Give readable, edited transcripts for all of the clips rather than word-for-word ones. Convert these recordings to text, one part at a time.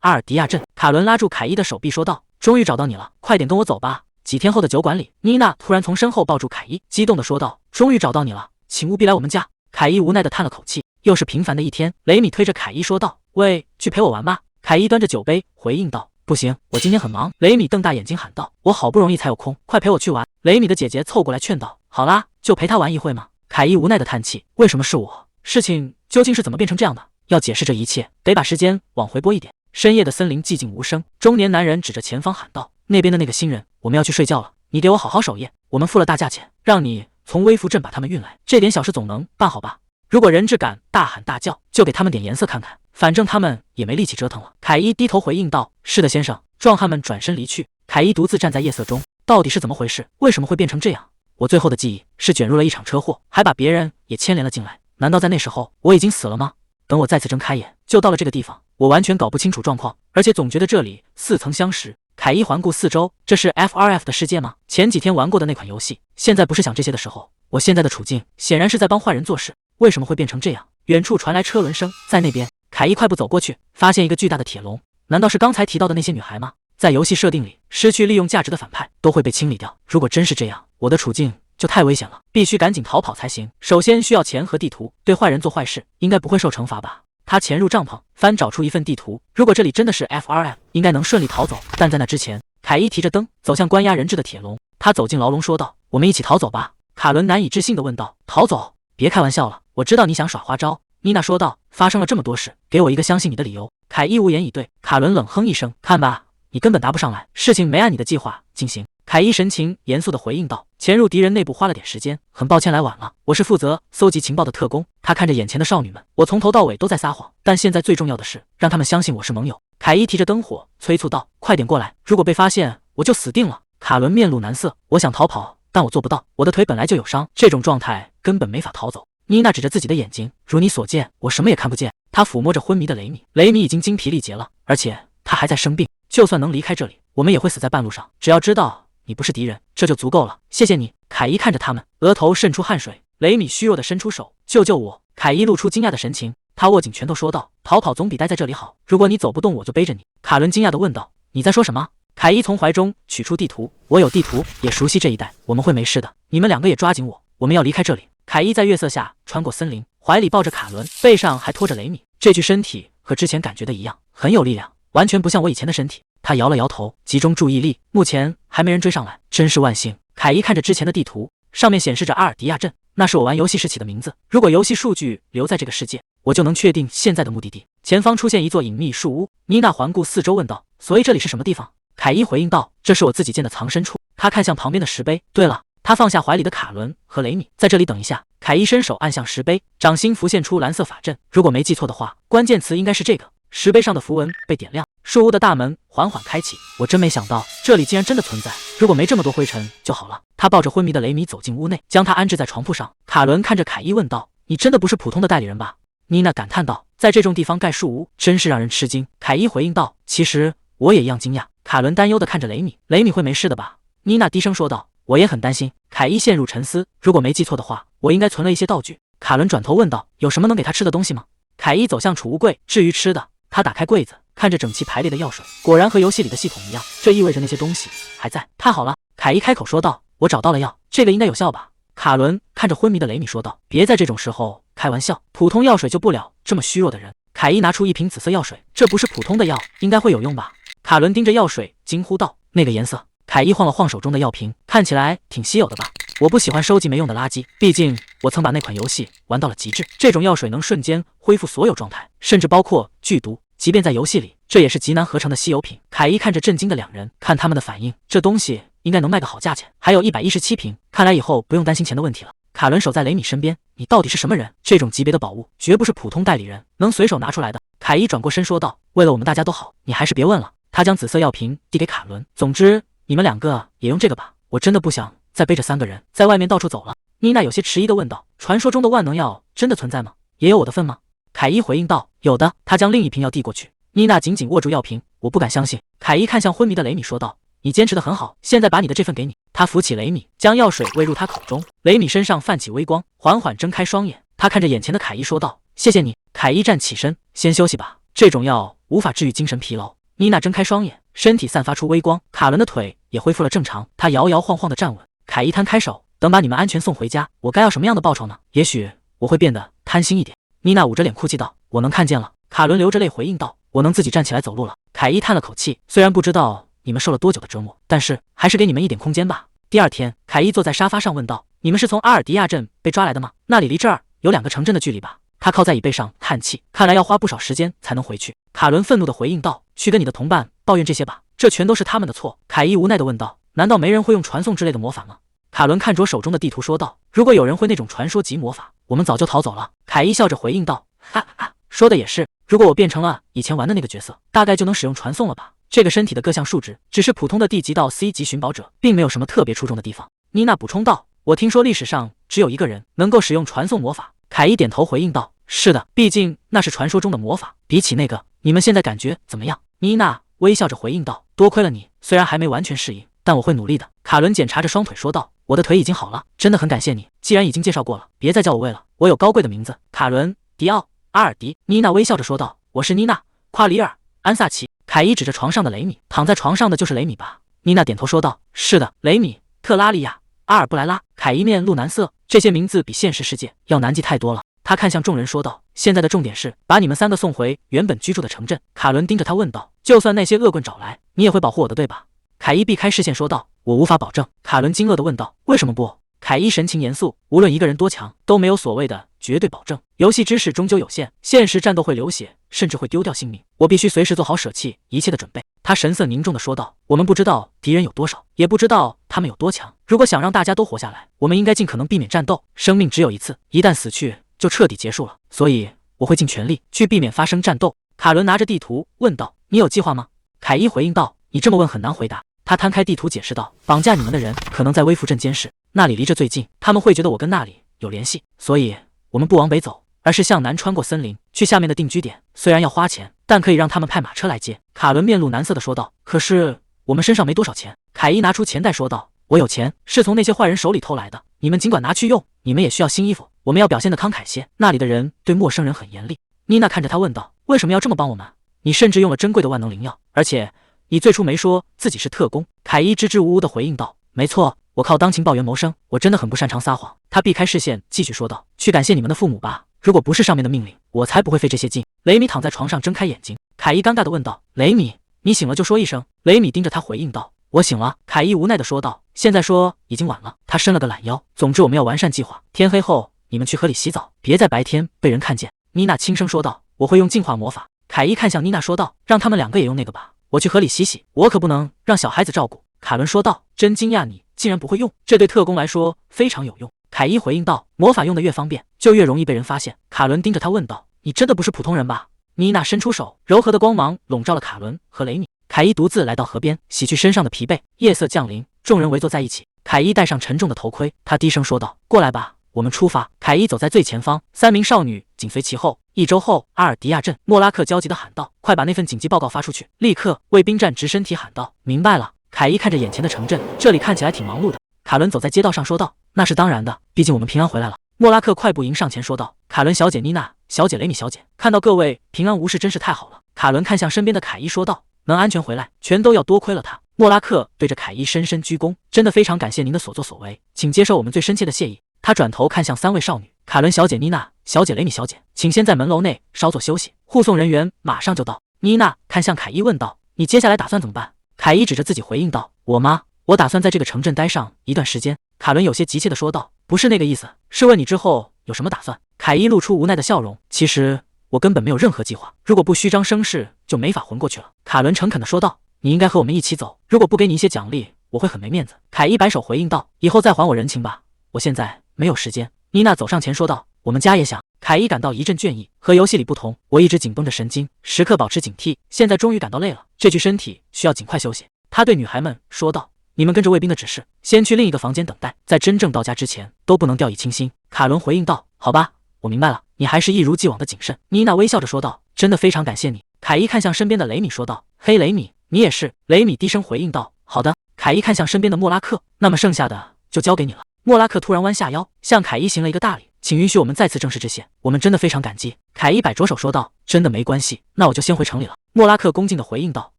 阿尔迪亚镇。卡伦拉住凯伊的手臂说道：“终于找到你了，快点跟我走吧。”几天后的酒馆里，妮娜突然从身后抱住凯伊，激动地说道：“终于找到你了，请务必来我们家。”凯伊无奈地叹了口气，又是平凡的一天。雷米推着凯伊说道：“喂，去陪我玩吧。”凯伊端着酒杯回应道：“不行，我今天很忙。”雷米瞪大眼睛喊道：“我好不容易才有空，快陪我去玩。”雷米的姐姐凑过来劝道：“好啦，就陪他玩一会嘛。”凯伊无奈地叹气：“为什么是我？事情究竟是怎么变成这样的？要解释这一切，得把时间往回拨一点。”深夜的森林寂静无声，中年男人指着前方喊道：“那边的那个新人，我们要去睡觉了，你给我好好守夜。我们付了大价钱，让你从微服镇把他们运来，这点小事总能办好吧？如果人质敢大喊大叫，就给他们点颜色看看，反正他们也没力气折腾了。”凯伊低头回应道：“是的，先生。”壮汉们转身离去，凯伊独自站在夜色中，到底是怎么回事？为什么会变成这样？我最后的记忆是卷入了一场车祸，还把别人也牵连了进来。难道在那时候我已经死了吗？等我再次睁开眼，就到了这个地方，我完全搞不清楚状况，而且总觉得这里似曾相识。凯伊环顾四周，这是 FRF 的世界吗？前几天玩过的那款游戏，现在不是想这些的时候。我现在的处境显然是在帮坏人做事，为什么会变成这样？远处传来车轮声，在那边，凯伊快步走过去，发现一个巨大的铁笼。难道是刚才提到的那些女孩吗？在游戏设定里，失去利用价值的反派都会被清理掉。如果真是这样，我的处境就太危险了，必须赶紧逃跑才行。首先需要钱和地图，对坏人做坏事应该不会受惩罚吧？他潜入帐篷，翻找出一份地图。如果这里真的是 FRF， 应该能顺利逃走。但在那之前，凯伊提着灯走向关押人质的铁笼。他走进牢笼，说道：“我们一起逃走吧。”卡伦难以置信地问道：“逃走？别开玩笑了，我知道你想耍花招。”妮娜说道：“发生了这么多事，给我一个相信你的理由。”凯伊无言以对。卡伦冷哼一声：“看吧，你根本答不上来，事情没按你的计划进行。”凯伊神情严肃地回应道：“潜入敌人内部花了点时间，很抱歉来晚了。我是负责搜集情报的特工。”他看着眼前的少女们，我从头到尾都在撒谎，但现在最重要的是让他们相信我是盟友。凯伊提着灯火催促道：“快点过来，如果被发现，我就死定了。”卡伦面露难色：“我想逃跑，但我做不到，我的腿本来就有伤，这种状态根本没法逃走。”妮娜指着自己的眼睛：“如你所见，我什么也看不见。”她抚摸着昏迷的雷米，雷米已经精疲力竭了，而且他还在生病。就算能离开这里，我们也会死在半路上。只要知道你不是敌人，这就足够了。谢谢你。凯伊看着他们，额头渗出汗水。雷米虚弱地伸出手：“救救我！”凯伊露出惊讶的神情，他握紧拳头说道：“逃跑总比待在这里好。如果你走不动，我就背着你。”卡伦惊讶地问道：“你在说什么？”凯伊从怀中取出地图：“我有地图，也熟悉这一带，我们会没事的。你们两个也抓紧我，我们要离开这里。”凯伊在月色下穿过森林，怀里抱着卡伦，背上还拖着雷米。这具身体和之前感觉的一样，很有力量，完全不像我以前的身体。他摇了摇头，集中注意力，目前还没人追上来，真是万幸。凯伊看着之前的地图，上面显示着阿尔迪亚镇，那是我玩游戏时起的名字。如果游戏数据留在这个世界，我就能确定现在的目的地。前方出现一座隐秘树屋，妮娜环顾四周问道：“所以这里是什么地方？”凯伊回应道：“这是我自己建的藏身处。”他看向旁边的石碑。对了，他放下怀里的卡伦和雷米，在这里等一下。凯伊伸手按向石碑，掌心浮现出蓝色法阵。如果没记错的话，关键词应该是这个。石碑上的符文被点亮，树屋的大门缓缓开启。我真没想到这里竟然真的存在，如果没这么多灰尘就好了。他抱着昏迷的雷米走进屋内，将他安置在床铺上。卡伦看着凯伊问道：“你真的不是普通的代理人吧？”妮娜感叹道：“在这种地方盖树屋，真是让人吃惊。”凯伊回应道：“其实我也一样惊讶。”卡伦担忧地看着雷米：“雷米会没事的吧？”妮娜低声说道：“我也很担心。”凯伊陷入沉思：“如果没记错的话，我应该存了一些道具。”卡伦转头问道：“有什么能给他吃的东西吗？”凯伊走向储物柜：“至于吃的。”他打开柜子，看着整齐排列的药水，果然和游戏里的系统一样，这意味着那些东西还在。太好了，凯伊开口说道：“我找到了药，这个应该有效吧？”卡伦看着昏迷的雷米说道：“别在这种时候开玩笑，普通药水救不了这么虚弱的人。”凯伊拿出一瓶紫色药水，这不是普通的药，应该会有用吧？卡伦盯着药水惊呼道：“那个颜色！”凯伊晃了晃手中的药瓶，看起来挺稀有的吧？我不喜欢收集没用的垃圾，毕竟我曾把那款游戏玩到了极致。这种药水能瞬间恢复所有状态，甚至包括剧毒。即便在游戏里，这也是极难合成的稀有品。凯伊看着震惊的两人，看他们的反应，这东西应该能卖个好价钱。还有117瓶，看来以后不用担心钱的问题了。卡伦守在雷米身边：“你到底是什么人？这种级别的宝物绝不是普通代理人能随手拿出来的。”凯伊转过身说道：“为了我们大家都好，你还是别问了。”他将紫色药瓶递给卡伦：“总之，你们两个也用这个吧。我真的不想再背着3个人在外面到处走了。”妮娜有些迟疑地问道：“传说中的万能药真的存在吗？也有我的份吗？”凯伊回应道：“有的。”他将另一瓶药递过去。妮娜紧紧握住药瓶：“我不敢相信。”凯伊看向昏迷的雷米说道：“你坚持得很好，现在把你的这份给你。”他扶起雷米，将药水喂入他口中。雷米身上泛起微光，缓缓睁开双眼。他看着眼前的凯伊说道：“谢谢你。”凯伊站起身：“先休息吧，这种药无法治愈精神疲劳。妮娜睁开双眼，身体散发出微光，卡伦的腿也恢复了正常，他摇摇晃晃的站稳。凯伊摊开手，等把你们安全送回家，我该要什么样的报酬呢？也许我会变得贪心一点。妮娜捂着脸哭泣道：“我能看见了。”卡伦流着泪回应道：“我能自己站起来走路了。”凯伊叹了口气，虽然不知道你们受了多久的折磨，但是还是给你们一点空间吧。第二天，凯伊坐在沙发上问道：“你们是从阿尔迪亚镇被抓来的吗？那里离这儿有2个城镇的距离吧？”他靠在椅背上叹气，看来要花不少时间才能回去。卡伦愤怒地回应道：“去跟你的同伴抱怨这些吧，这全都是他们的错。”凯伊无奈地问道：“难道没人会用传送之类的魔法吗？”卡伦看着手中的地图说道：“如果有人会那种传说级魔法，我们早就逃走了。”凯伊笑着回应道：“哈哈，说的也是。如果我变成了以前玩的那个角色，大概就能使用传送了吧？这个身体的各项数值只是普通的D级到 C 级寻宝者，并没有什么特别出众的地方。”妮娜补充道：“我听说历史上只有1个人能够使用传送魔法。”凯伊点头回应道：“是的，毕竟那是传说中的魔法。比起那个，你们现在感觉怎么样？”妮娜微笑着回应道：“多亏了你，虽然还没完全适应，但我会努力的。”卡伦检查着双腿说道：“我的腿已经好了，真的很感谢你。既然已经介绍过了，别再叫我喂了，我有高贵的名字，卡伦·迪奥·阿尔迪。”妮娜微笑着说道：“我是妮娜·夸里尔·安萨奇。”凯伊指着床上的雷米：“躺在床上的就是雷米吧？”妮娜点头说道：“是的，雷米·特拉利亚·阿尔布莱拉。”凯伊面露难色，这些名字比现实世界要难记太多了。他看向众人说道：“现在的重点是把你们3个送回原本居住的城镇。”卡伦盯着他问道：“就算那些恶棍找来，你也会保护我的对吧？”凯伊避开视线说道：“我无法保证。”卡伦惊愕地问道：“为什么不？”凯伊神情严肃：“无论一个人多强，都没有所谓的绝对保证。游戏知识终究有限，现实战斗会流血，甚至会丢掉性命。我必须随时做好舍弃一切的准备。”他神色凝重地说道：“我们不知道敌人有多少，也不知道他们有多强。如果想让大家都活下来，我们应该尽可能避免战斗。生命只有一次，一旦死去，就彻底结束了。所以我会尽全力去避免发生战斗。”卡伦拿着地图问道：“你有计划吗？”凯伊回应道：“你这么问很难回答。”他摊开地图解释道：“绑架你们的人可能在微服镇监视，那里离这最近，他们会觉得我跟那里有联系，所以我们不往北走，而是向南穿过森林，去下面的定居点。虽然要花钱，但可以让他们派马车来接。”卡伦面露难色地说道：“可是我们身上没多少钱。”凯伊拿出钱袋说道：“我有钱，是从那些坏人手里偷来的，你们尽管拿去用。你们也需要新衣服，我们要表现得慷慨些。那里的人对陌生人很严厉。”妮娜看着他问道：“为什么要这么帮我们？你甚至用了珍贵的万能灵药，而且你最初没说自己是特工。”凯伊支支吾吾地回应道：“没错，我靠当情报员谋生，我真的很不擅长撒谎。”他避开视线，继续说道：“去感谢你们的父母吧，如果不是上面的命令，我才不会费这些劲。”雷米躺在床上睁开眼睛，凯伊尴尬地问道：“雷米，你醒了就说一声。”雷米盯着他回应道：“我醒了。”凯伊无奈地说道：“现在说已经晚了。”他伸了个懒腰。总之我们要完善计划，天黑后你们去河里洗澡，别在白天被人看见。妮娜轻声说道：“我会用净化魔法。”凯伊看向妮娜说道：“让他们2个也用那个吧，我去河里洗洗，我可不能让小孩子照顾。”卡伦说道：“真惊讶你竟然不会用，这对特工来说非常有用。”凯伊回应道：“魔法用得越方便，就越容易被人发现。”卡伦盯着他问道：“你真的不是普通人吧？”妮娜伸出手，柔和的光芒笼罩了卡伦和雷米。凯伊独自来到河边，洗去身上的疲惫。夜色降临，众人围坐在一起。凯伊戴上沉重的头盔，他低声说道：“过来吧，我们出发。”凯伊走在最前方，3名少女紧随其后。1周后，阿尔迪亚镇，莫拉克焦急地喊道：“快把那份紧急报告发出去！”立刻，卫兵站直升体喊道：“明白了。”凯伊看着眼前的城镇，这里看起来挺忙碌的。卡伦走在街道上说道：“那是当然的，毕竟我们平安回来了。”莫拉克快步迎上前说道：“卡伦小姐、妮娜小姐、雷米小姐，看到各位平安无事真是太好了。”卡伦看向身边的凯伊说道：“能安全回来，全都要多亏了他。”莫拉克对着凯伊深深鞠躬：“真的非常感谢您的所作所为，请接受我们最深切的谢意。”他转头看向3位少女：“卡伦小姐、妮娜小姐、雷米小姐，请先在门楼内稍作休息，护送人员马上就到。”妮娜看向凯伊问道：“你接下来打算怎么办？”凯伊指着自己回应道：“我吗？我打算在这个城镇待上一段时间。”卡伦有些急切地说道：“不是那个意思，是问你之后有什么打算。”凯伊露出无奈的笑容：“其实我根本没有任何计划，如果不虚张声势，就没法混过去了。”卡伦诚恳地说道：“你应该和我们一起走，如果不给你一些奖励，我会很没面子。”凯伊摆手回应道：“以后再还我人情吧，我现在没有时间。”妮娜走上前说道：“我们家也想。”凯伊感到一阵倦意，和游戏里不同，我一直紧绷着神经，时刻保持警惕，现在终于感到累了，这具身体需要尽快休息。他对女孩们说道：“你们跟着卫兵的指示，先去另一个房间等待，在真正到家之前都不能掉以轻心。”卡伦回应道：“好吧，我明白了，你还是一如既往的谨慎。”妮娜微笑着说道：“真的非常感谢你。”凯伊看向身边的雷米说道：“嘿，雷米，你也是。”雷米低声回应道：“好的。”凯伊看向身边的莫拉克：“那么剩下的就交给你了。”莫拉克突然弯下腰，向凯伊行了一个大礼，请允许我们再次证实这些，我们真的非常感激。凯伊摆着手说道：“真的没关系，那我就先回城里了。”莫拉克恭敬地回应道：“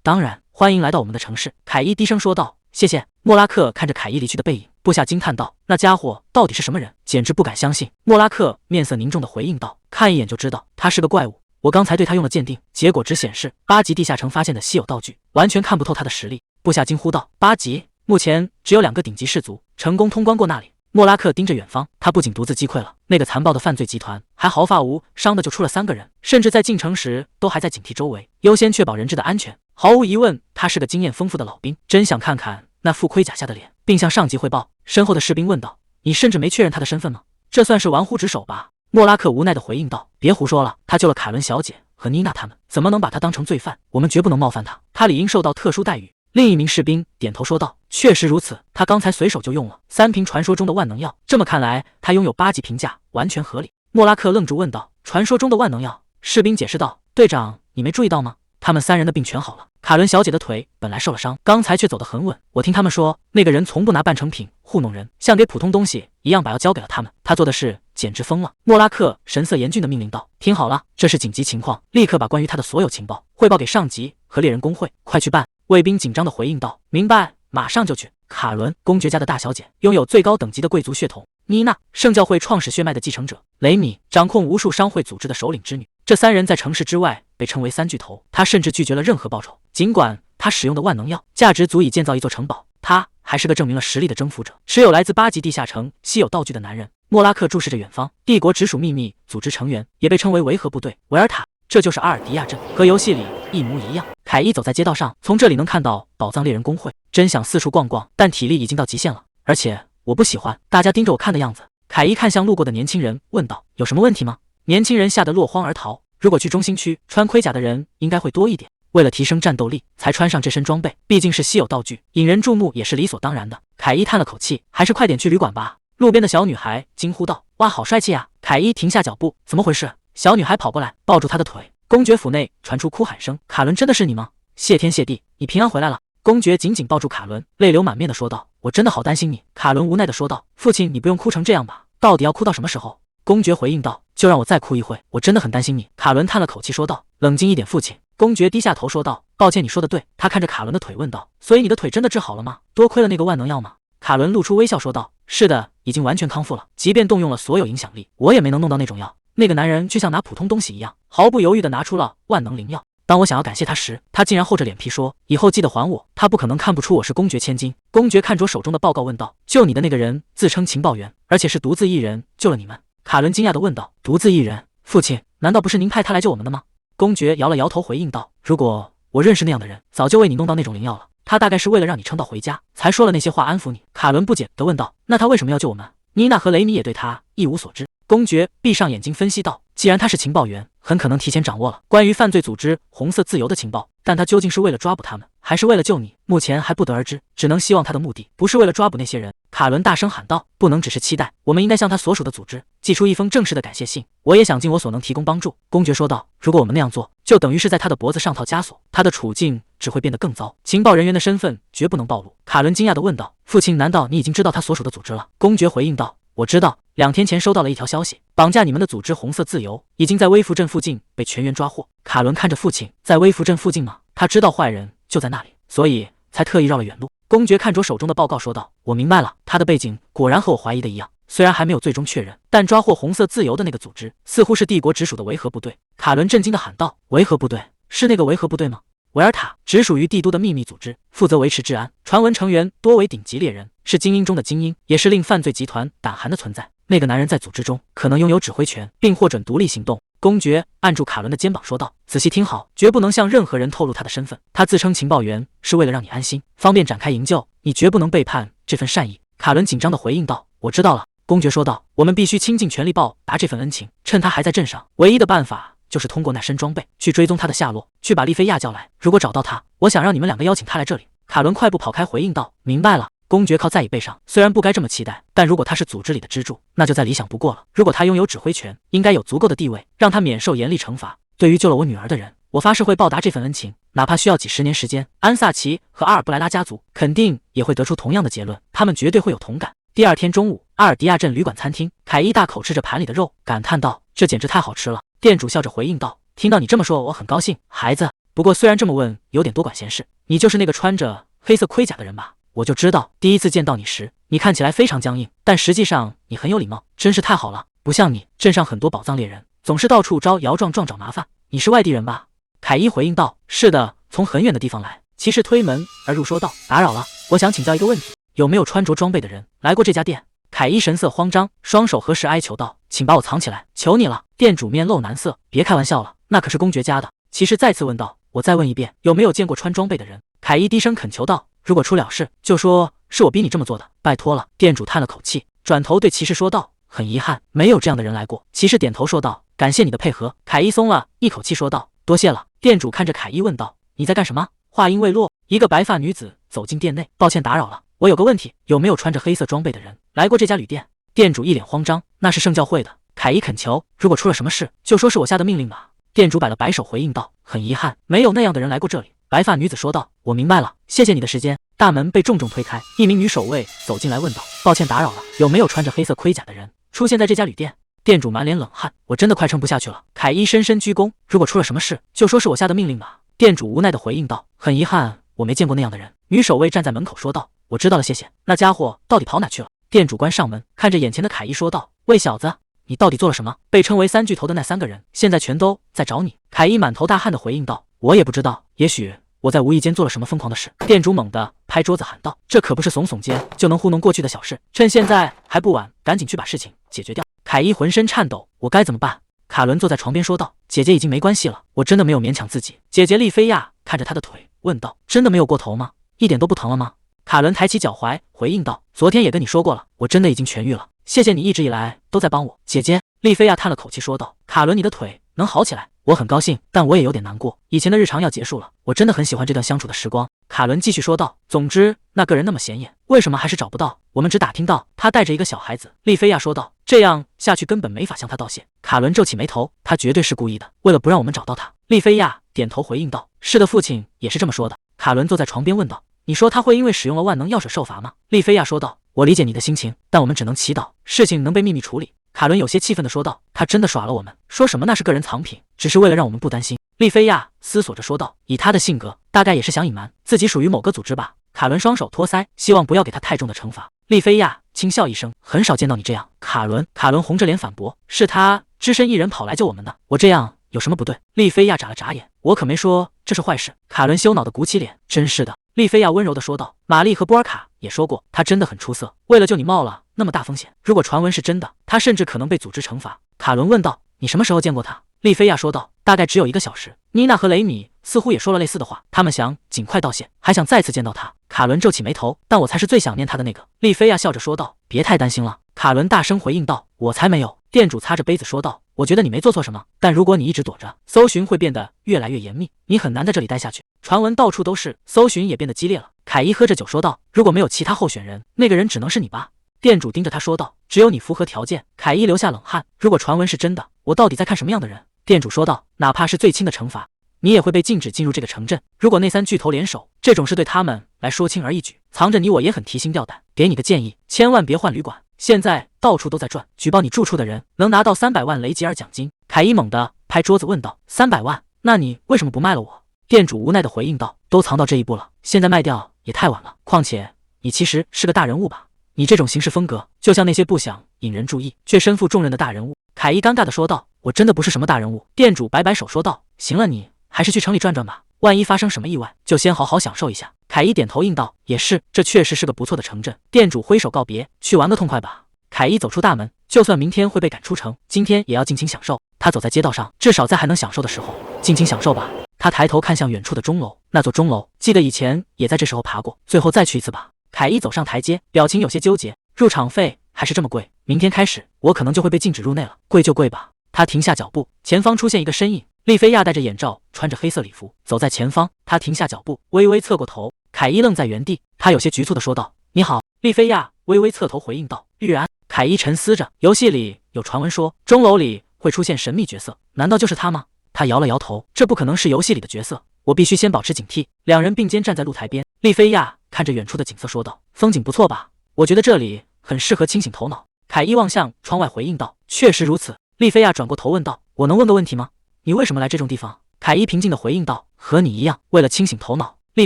当然，欢迎来到我们的城市。”凯伊低声说道：“谢谢。”莫拉克看着凯伊离去的背影，部下惊叹道：“那家伙到底是什么人？简直不敢相信。”莫拉克面色凝重地回应道：“看一眼就知道，他是个怪物。我刚才对他用了鉴定，结果只显示8级地下城发现的稀有道具，完全看不透他的实力。”部下惊呼道：“8级？目前只有2个顶级士族成功通关过那里。”莫拉克盯着远方，他不仅独自击溃了那个残暴的犯罪集团，还毫发无伤的就出了3个人，甚至在进城时都还在警惕周围，优先确保人质的安全。毫无疑问，他是个经验丰富的老兵。真想看看那副盔甲下的脸，并向上级汇报。身后的士兵问道：“你甚至没确认他的身份吗？这算是玩忽职守吧？”莫拉克无奈地回应道：“别胡说了，他救了凯伦小姐和妮娜他们，怎么能把他当成罪犯？我们绝不能冒犯他，他理应受到特殊待遇。”另一名士兵点头说道：“确实如此，他刚才随手就用了3瓶传说中的万能药，这么看来，他拥有8级评价，完全合理。”莫拉克愣住问道：“传说中的万能药？”士兵解释道：“队长，你没注意到吗？他们3人的病全好了。卡伦小姐的腿本来受了伤，刚才却走得很稳。我听他们说，那个人从不拿半成品糊弄人，像给普通东西一样把药交给了他们。他做的事简直疯了。”莫拉克神色严峻地命令道：“听好了，这是紧急情况，立刻把关于他的所有情报汇报给上级和猎人工会，快去办！”卫兵紧张地回应道：“明白，马上就去。”卡伦，公爵家的大小姐，拥有最高等级的贵族血统；妮娜，圣教会创始血脉的继承者；雷米，掌控无数商会组织的首领之女。这3人在城市之外被称为3巨头。他甚至拒绝了任何报酬，尽管他使用的万能药价值足以建造一座城堡，他还是个证明了实力的征服者，持有来自8级地下城稀有道具的男人。莫拉克注视着远方，帝国直属秘密组织成员，也被称为维和部队。维尔塔，这就是阿尔迪亚镇，和游戏里一模一样。凯伊走在街道上，从这里能看到宝藏猎人工会，真想四处逛逛，但体力已经到极限了，而且我不喜欢大家盯着我看的样子。凯伊看向路过的年轻人，问道：“有什么问题吗？”年轻人吓得落荒而逃。如果去中心区，穿盔甲的人应该会多一点。为了提升战斗力，才穿上这身装备，毕竟是稀有道具，引人注目也是理所当然的。凯伊叹了口气，还是快点去旅馆吧。路边的小女孩惊呼道：“哇，好帅气啊！”凯伊停下脚步，怎么回事？小女孩跑过来，抱住他的腿。公爵府内传出哭喊声：“卡伦，真的是你吗？谢天谢地，你平安回来了！”公爵紧紧抱住卡伦，泪流满面地说道：“我真的好担心你。”卡伦无奈地说道：“父亲，你不用哭成这样吧？到底要哭到什么时候？”公爵回应道：“就让我再哭一会，我真的很担心你。”卡伦叹了口气说道：“冷静一点，父亲。”公爵低下头说道：“抱歉，你说的对。”他看着卡伦的腿问道：“所以你的腿真的治好了吗？多亏了那个万能药吗？”卡伦露出微笑说道：“是的，已经完全康复了。即便动用了所有影响力，我也没能弄到那种药。”那个男人却像拿普通东西一样，毫不犹豫地拿出了万能灵药。当我想要感谢他时，他竟然厚着脸皮说：“以后记得还我。”他不可能看不出我是公爵千金。公爵看着手中的报告问道：“救你的那个人自称情报员，而且是独自一人救了你们？”卡伦惊讶地问道：“独自一人？父亲，难道不是您派他来救我们的吗？”公爵摇了摇头回应道：“如果我认识那样的人，早就为你弄到那种灵药了。他大概是为了让你撑到回家，才说了那些话安抚你。”卡伦不解地问道：“那他为什么要救我们？”妮娜和雷米也对他一无所知。公爵闭上眼睛分析道：“既然他是情报员，很可能提前掌握了关于犯罪组织红色自由的情报，但他究竟是为了抓捕他们，还是为了救你，目前还不得而知。只能希望他的目的不是为了抓捕那些人。”卡伦大声喊道：“不能只是期待，我们应该向他所属的组织寄出一封正式的感谢信。我也想尽我所能提供帮助。”公爵说道：“如果我们那样做，就等于是在他的脖子上套枷锁，他的处境只会变得更糟。情报人员的身份绝不能暴露。”卡伦惊讶地问道：“父亲，难道你已经知道他所属的组织了？”公爵回应道：“我知道，2天前收到了一条消息，绑架你们的组织红色自由已经在威福镇附近被全员抓获。”卡伦看着父亲：“在威福镇附近吗？”他知道坏人就在那里，所以才特意绕了远路。公爵看着手中的报告说道：“我明白了，他的背景果然和我怀疑的一样，虽然还没有最终确认，但抓获红色自由的那个组织似乎是帝国直属的维和部队。”卡伦震惊地喊道：“维和部队？是那个维和部队吗？”维尔塔直属于帝都的秘密组织，负责维持治安，传闻成员多为顶级猎人，是精英中的精英，也是令犯罪集团胆寒的存在。那个男人在组织中可能拥有指挥权，并获准独立行动。公爵按住卡伦的肩膀说道：“仔细听好，绝不能向任何人透露他的身份。他自称情报员，是为了让你安心，方便展开营救。你绝不能背叛这份善意。”卡伦紧张地回应道：“我知道了。”公爵说道：“我们必须倾尽全力报答这份恩情，趁他还在镇上，唯一的办法就是通过那身装备去追踪他的下落，去把利菲亚叫来。如果找到他，我想让你们2个邀请他来这里。”卡伦快步跑开回应道：“明白了。”公爵靠在椅背上，虽然不该这么期待，但如果他是组织里的支柱，那就再理想不过了。如果他拥有指挥权，应该有足够的地位，让他免受严厉惩罚。对于救了我女儿的人，我发誓会报答这份恩情，哪怕需要几10年时间。安萨奇和阿尔布莱拉家族肯定也会得出同样的结论，他们绝对会有同感。第2天中午，阿尔迪亚镇旅馆餐厅。凯伊大口吃着盘里的肉，感叹道：“这简直太好吃了。”店主笑着回应道：“听到你这么说，我很高兴，孩子。不过虽然这么问有点多管闲事，你就是那个穿着黑色盔甲的人吧？我就知道，第一次见到你时，你看起来非常僵硬，但实际上你很有礼貌，真是太好了。不像你，镇上很多宝藏猎人总是到处招摇撞撞找麻烦。你是外地人吧？”凯伊回应道：“是的，从很远的地方来。”骑士推门而入说道：“打扰了，我想请教一个问题，有没有穿着装备的人来过这家店？”凯伊神色慌张，双手合十哀求道：“请把我藏起来，求你了。”店主面露难色：“别开玩笑了，那可是公爵家的。”骑士再次问道：“我再问一遍，有没有见过穿装备的人？”凯伊低声恳求道：“如果出了事，就说是我逼你这么做的，拜托了。”店主叹了口气，转头对骑士说道：“很遗憾，没有这样的人来过。”骑士点头说道：“感谢你的配合。”凯伊松了一口气说道：“多谢了。”店主看着凯伊问道：“你在干什么？”话音未落，一个白发女子走进店内：“抱歉打扰了，我有个问题，有没有穿着黑色装备的人来过这家旅店？”店主一脸慌张：“那是圣教会的。”凯伊恳求：“如果出了什么事，就说是我下的命令吧。”店主摆了摆手回应道：“很遗憾，没有那样的人来过这里。”白发女子说道：“我明白了，谢谢你的时间。”大门被重重推开，一名女守卫走进来问道：“抱歉打扰了，有没有穿着黑色盔甲的人出现在这家旅店？”店主满脸冷汗：“我真的快撑不下去了。”凯伊深深鞠躬：“如果出了什么事，就说是我下的命令吧。”店主无奈地回应道：“很遗憾，我没见过那样的人。”女守卫站在门口说道：“我知道了，谢谢。那家伙到底跑哪去了？”店主关上门，看着眼前的凯伊说道：“喂，小子，你到底做了什么？被称为三巨头的那3个人，现在全都在找你。”凯伊满头大汗地回应道：“我也不知道，也许我在无意间做了什么疯狂的事。”店主猛地拍桌子喊道：“这可不是耸耸肩就能糊弄过去的小事，趁现在还不晚，赶紧去把事情解决掉。”凯伊浑身颤抖：“我该怎么办？”卡伦坐在床边说道：“姐姐已经没关系了，我真的没有勉强自己。”姐姐丽菲亚看着他的腿问道：“真的没有过头吗？一点都不疼了吗？”卡伦抬起脚踝回应道：“昨天也跟你说过了，我真的已经痊愈了，谢谢你一直以来都在帮我。”姐姐，丽菲亚叹了口气说道：“卡伦，你的腿能好起来，我很高兴，但我也有点难过。以前的日常要结束了，我真的很喜欢这段相处的时光。”卡伦继续说道：“总之，那个人那么显眼，为什么还是找不到？我们只打听到他带着一个小孩子。”丽菲亚说道：“这样下去根本没法向他道谢。”卡伦皱起眉头：“他绝对是故意的，为了不让我们找到他。”丽菲亚点头回应道：“是的，父亲也是这么说的。”卡伦坐在床边问道：“你说他会因为使用了万能药水受罚吗？”丽菲亚说道：“我理解你的心情，但我们只能祈祷事情能被秘密处理。”卡伦有些气愤地说道：“他真的耍了我们，说什么那是个人藏品，只是为了让我们不担心。”丽菲亚思索着说道：“以他的性格，大概也是想隐瞒自己属于某个组织吧。”卡伦双手托腮，希望不要给他太重的惩罚。丽菲亚轻笑一声：“很少见到你这样，卡伦。”卡伦红着脸反驳：“是他只身一人跑来救我们的，我这样有什么不对？”丽菲亚眨了眨眼：“我可没说这是坏事。”卡伦羞恼地鼓起脸：“真是的。”丽菲亚温柔地说道：“玛丽和波尔卡也说过，他真的很出色，为了救你冒了那么大风险。如果传闻是真的，他甚至可能被组织惩罚。”卡伦问道：“你什么时候见过他？”丽菲亚说道：“大概只有1个小时。妮娜和雷米似乎也说了类似的话，他们想尽快道谢，还想再次见到他。”卡伦皱起眉头：“但我才是最想念他的那个。”丽菲亚笑着说道：“别太担心了。”卡伦大声回应道：“我才没有。”店主擦着杯子说道：“我觉得你没做错什么，但如果你一直躲着，搜寻会变得越来越严密，你很难在这里待下去。传闻到处都是，搜寻也变得激烈了。”凯伊喝着酒说道：“如果没有其他候选人，那个人只能是你吧？”店主盯着他说道：“只有你符合条件。”凯伊流下冷汗：“如果传闻是真的，我到底在看什么样的人？”店主说道：“哪怕是最轻的惩罚，你也会被禁止进入这个城镇。如果那3巨头联手，这种事对他们来说轻而易举，藏着你我也很提心吊胆。给你个建议，千万别换旅馆，现在到处都在转，举报你住处的人能拿到300万雷吉尔奖金。”凯伊猛地拍桌子问道：“300万？那你为什么不卖了我？”店主无奈地回应道：“都藏到这一步了，现在卖掉也太晚了。况且你其实是个大人物吧？你这种行事风格，就像那些不想引人注意却身负重任的大人物。”凯伊尴尬地说道：“我真的不是什么大人物。”店主摆摆手说道：“行了，你还是去城里转转吧，万一发生什么意外，就先好好享受一下。”凯伊点头应道：“也是，这确实是个不错的城镇。”店主挥手告别：“去玩个痛快吧。”凯伊走出大门，就算明天会被赶出城，今天也要尽情享受。他走在街道上，至少在还能享受的时候，尽情享受吧。他抬头看向远处的钟楼，那座钟楼记得以前也在这时候爬过，最后再去一次吧。凯伊走上台阶，表情有些纠结：“入场费还是这么贵，明天开始我可能就会被禁止入内了，贵就贵吧。”他停下脚步，前方出现一个身影，丽菲亚戴着眼罩，穿着黑色礼服，走在前方。他停下脚步，微微侧过头。凯伊愣在原地，他有些局促地说道：“你好。”丽菲亚微微侧头回应道：“玉安。”凯伊沉思着，游戏里有传闻说钟楼里会出现神秘角色，难道就是他吗？他摇了摇头，这不可能是游戏里的角色，我必须先保持警惕。两人并肩站在露台边，丽菲亚看着远处的景色说道：“风景不错吧？我觉得这里很适合清醒头脑。”凯伊望向窗外回应道：“确实如此。”丽菲亚转过头问道：“我能问个问题吗？你为什么来这种地方？”凯伊平静地回应道：“和你一样，为了清醒头脑。”丽